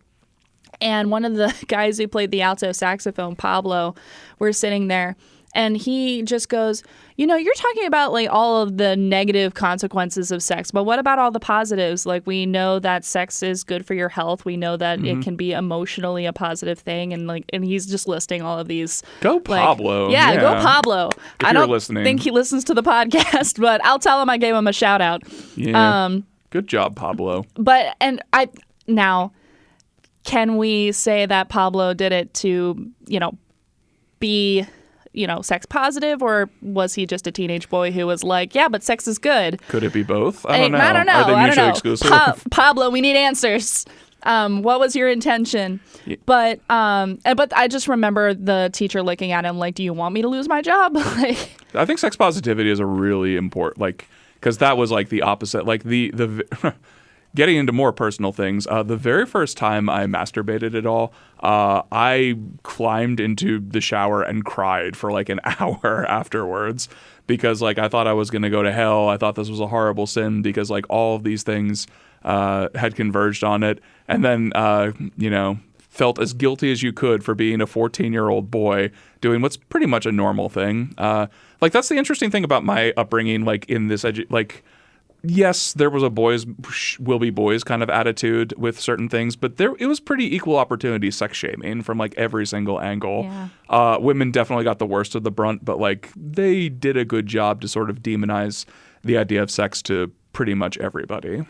Speaker 1: And one of the guys who played the alto saxophone, Pablo, we're sitting there and he just goes, you're talking about all of the negative consequences of sex, but what about all the positives? Like we know that sex is good for your health. We know that it can be emotionally a positive thing. And he's just listing all of these.
Speaker 2: Go Pablo.
Speaker 1: Yeah, go Pablo.
Speaker 2: If you're listening.
Speaker 1: Think he listens to the podcast, but I'll tell him I gave him a shout out.
Speaker 2: Yeah. Good job, Pablo.
Speaker 1: Now, can we say that Pablo did it to, be, sex positive, or was he just a teenage boy who was like, yeah, but sex is good?
Speaker 2: Could it be both? I don't know.
Speaker 1: I don't know.
Speaker 2: Are they mutually exclusive?
Speaker 1: Pablo, we need answers. What was your intention? Yeah. But I just remember the teacher looking at him like, do you want me to lose my job?
Speaker 2: I think sex positivity is a really important, because that was the opposite. The getting into more personal things, the very first time I masturbated at all, I climbed into the shower and cried for an hour afterwards because I thought I was going to go to hell. I thought this was a horrible sin because all of these things had converged on it. And then, felt as guilty as you could for being a 14-year-old boy doing what's pretty much a normal thing. That's the interesting thing about my upbringing, in this yes, there was a boys will be boys kind of attitude with certain things, but it was pretty equal opportunity sex shaming from like every single angle.
Speaker 1: Yeah.
Speaker 2: Women definitely got the worst of the brunt, but like they did a good job to sort of demonize the idea of sex to pretty much everybody.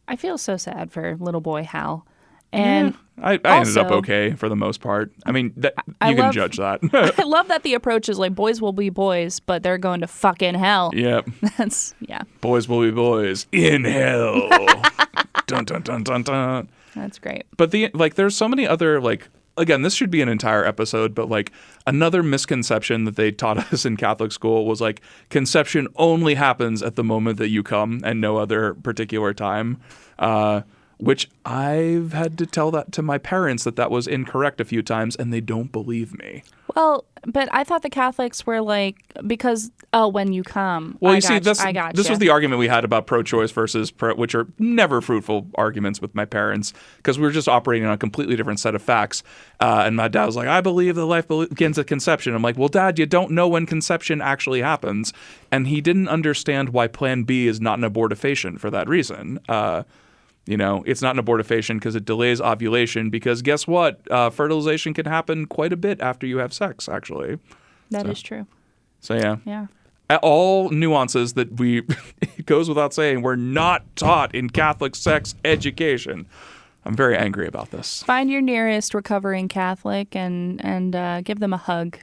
Speaker 1: I feel so sad for little boy Hal. And
Speaker 2: I ended up okay for the most part. I mean, you can judge that.
Speaker 1: I love that the approach is like boys will be boys, but they're going to fucking hell.
Speaker 2: Yep.
Speaker 1: Yeah.
Speaker 2: Boys will be boys in hell. Dun dun dun dun dun.
Speaker 1: That's great.
Speaker 2: But there's so many other again, this should be an entire episode, but like another misconception that they taught us in Catholic school was like conception only happens at the moment that you come and no other particular time. Which I've had to tell that to my parents that was incorrect a few times, and they don't believe me.
Speaker 1: Well, but I thought the Catholics were like, because, when you come.
Speaker 2: Well, this was the argument we had about pro-choice versus which are never fruitful arguments with my parents, because we were just operating on a completely different set of facts. And my dad was like, I believe that life begins at conception. I'm like, well, Dad, you don't know when conception actually happens. And he didn't understand why Plan B is not an abortifacient for that reason. It's not an abortifacient because it delays ovulation because guess what? Fertilization can happen quite a bit after you have sex, actually.
Speaker 1: That is true.
Speaker 2: So, yeah.
Speaker 1: Yeah.
Speaker 2: All nuances that it goes without saying, we're not taught in Catholic sex education. I'm very angry about this.
Speaker 1: Find your nearest recovering Catholic and give them a hug.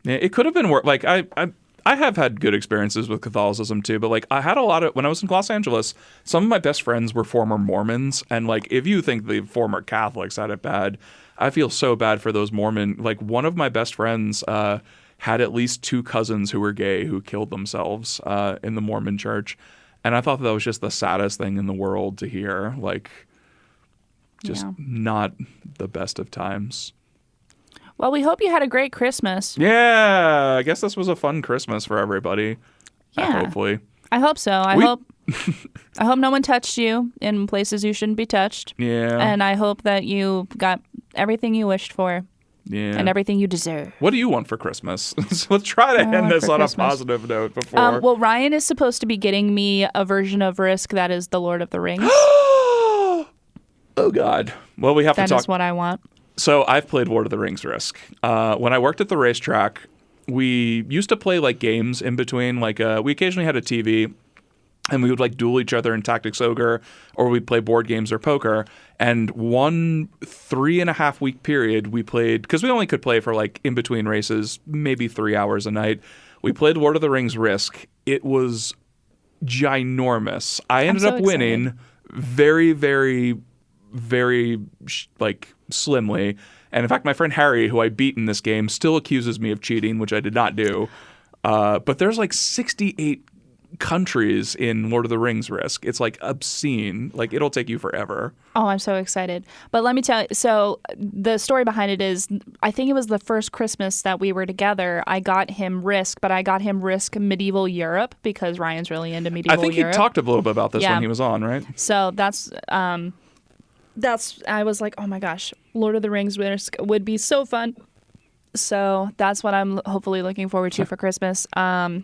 Speaker 2: Yeah, it could have been worse. Like, I have had good experiences with Catholicism too, but like I had a lot of, when I was in Los Angeles, some of my best friends were former Mormons. And like, if you think the former Catholics had it bad, I feel so bad for those Mormon. Like one of my best friends had at least 2 cousins who were gay who killed themselves in the Mormon church. And I thought that was just the saddest thing in the world to hear. Like, just not the best of times.
Speaker 1: Well, we hope you had a great Christmas.
Speaker 2: Yeah, I guess this was a fun Christmas for everybody.
Speaker 1: Yeah.
Speaker 2: Hopefully.
Speaker 1: I hope so. I hope no one touched you in places you shouldn't be touched.
Speaker 2: Yeah.
Speaker 1: And I hope that you got everything you wished for.
Speaker 2: Yeah.
Speaker 1: And everything you deserve.
Speaker 2: What do you want for Christmas? So let's try to end this on a positive note before.
Speaker 1: Well, Ryan is supposed to be getting me a version of Risk that is the Lord of the Rings.
Speaker 2: Oh, God. Well, we have to talk.
Speaker 1: That is what I want.
Speaker 2: So I've played Lord of the Rings Risk. When I worked at the racetrack, we used to play like games in between. Like we occasionally had a TV, and we would like duel each other in Tactics Ogre, or we'd play board games or poker. And one 3.5 week period, we played, because we only could play for like in between races, maybe 3 hours a night. We played Lord of the Rings Risk. It was ginormous. I ended up winning very, very, very like slimly. And in fact, my friend Harry, who I beat in this game, still accuses me of cheating, which I did not do. But there's like 68 countries in Lord of the Rings Risk. It's like obscene. Like it'll take you forever.
Speaker 1: Oh, I'm so excited. But let me tell you, so the story behind it is, I think it was the first Christmas that we were together, I got him Risk, but I got him Risk Medieval Europe because Ryan's really into medieval Europe.
Speaker 2: I think he talked a little bit about this when he was on, right?
Speaker 1: So that's I was like, oh my gosh, Lord of the Rings Risk would be so fun. So that's what I'm hopefully looking forward to for Christmas. I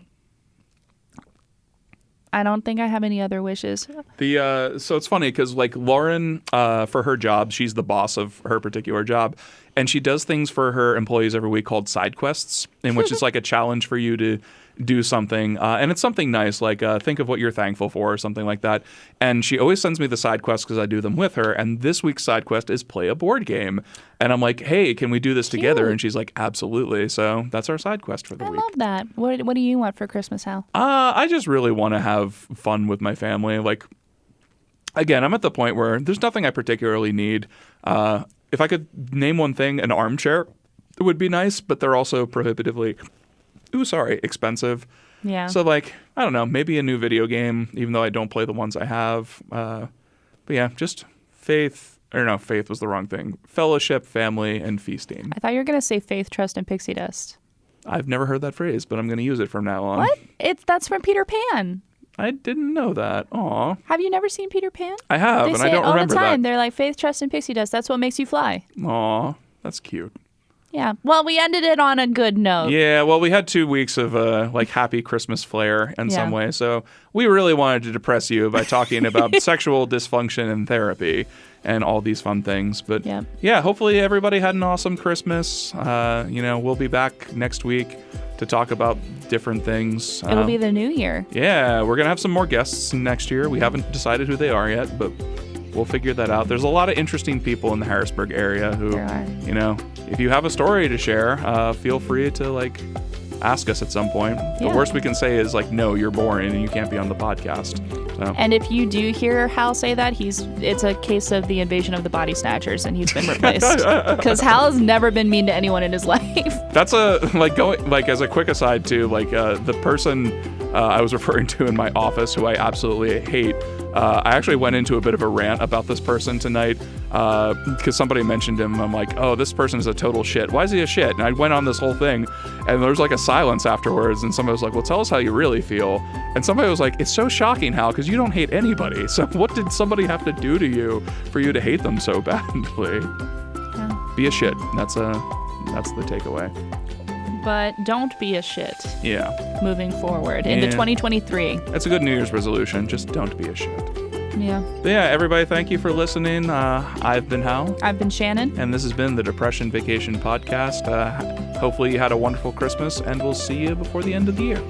Speaker 1: don't think I have any other wishes.
Speaker 2: So it's funny because like Lauren, for her job, she's the boss of her particular job, and she does things for her employees every week called side quests, in which it's like a challenge for you to do something, and it's something nice, like think of what you're thankful for or something like that. And she always sends me the side quests because I do them with her. And this week's side quest is play a board game. And I'm like, hey, can we do this together? And she's like, absolutely. So that's our side quest for the week.
Speaker 1: I love that. What do you want for Christmas, Hal?
Speaker 2: I just really want to have fun with my family. Like, again, I'm at the point where there's nothing I particularly need. If I could name one thing, an armchair would be nice, but they're also prohibitively expensive.
Speaker 1: Yeah.
Speaker 2: So like, I don't know, maybe a new video game, even though I don't play the ones I have. But yeah, just faith was the wrong thing. Fellowship, family, and feasting.
Speaker 1: I thought you were going to say faith, trust, and pixie dust.
Speaker 2: I've never heard that phrase, but I'm going to use it from now on.
Speaker 1: What? That's from Peter Pan.
Speaker 2: I didn't know that. Aw.
Speaker 1: Have you never seen Peter Pan?
Speaker 2: I have, and I don't remember that.
Speaker 1: All the time. They're like faith, trust, and pixie dust. That's what makes you fly.
Speaker 2: Aw, that's cute.
Speaker 1: Yeah. Well, we ended it on a good note.
Speaker 2: Yeah, well, we had 2 weeks of like happy Christmas flair in some way, so we really wanted to depress you by talking about sexual dysfunction and therapy and all these fun things. But yeah, hopefully everybody had an awesome Christmas. We'll be back next week to talk about different things.
Speaker 1: It'll be the new year.
Speaker 2: Yeah, we're going to have some more guests next year. We haven't decided who they are yet, but we'll figure that out. There's a lot of interesting people in the Harrisburg area who, if you have a story to share, feel free to ask us at some point. The worst we can say is no, you're boring and you can't be on the podcast. So.
Speaker 1: And if you do hear Hal say that, it's a case of the invasion of the body snatchers and he's been replaced. Because Hal has never been mean to anyone in his life.
Speaker 2: That's as a quick aside too, the person I was referring to in my office who I absolutely hate. I actually went into a bit of a rant about this person tonight because somebody mentioned him. I'm like, oh, this person is a total shit. Why is he a shit? And I went on this whole thing, and there was a silence afterwards, and somebody was like, well, tell us how you really feel. And somebody was like, it's so shocking, Hal, because you don't hate anybody. So what did somebody have to do to you for you to hate them so badly? Yeah. Be a shit. That's the takeaway.
Speaker 1: But don't be a shit.
Speaker 2: Yeah.
Speaker 1: Moving forward into 2023.
Speaker 2: That's a good New Year's resolution. Just don't be a shit.
Speaker 1: Yeah.
Speaker 2: But yeah, everybody, thank you for listening. I've been Hal.
Speaker 1: I've been Shannon.
Speaker 2: And this has been the Depression Vacation Podcast. Hopefully you had a wonderful Christmas, and we'll see you before the end of the year.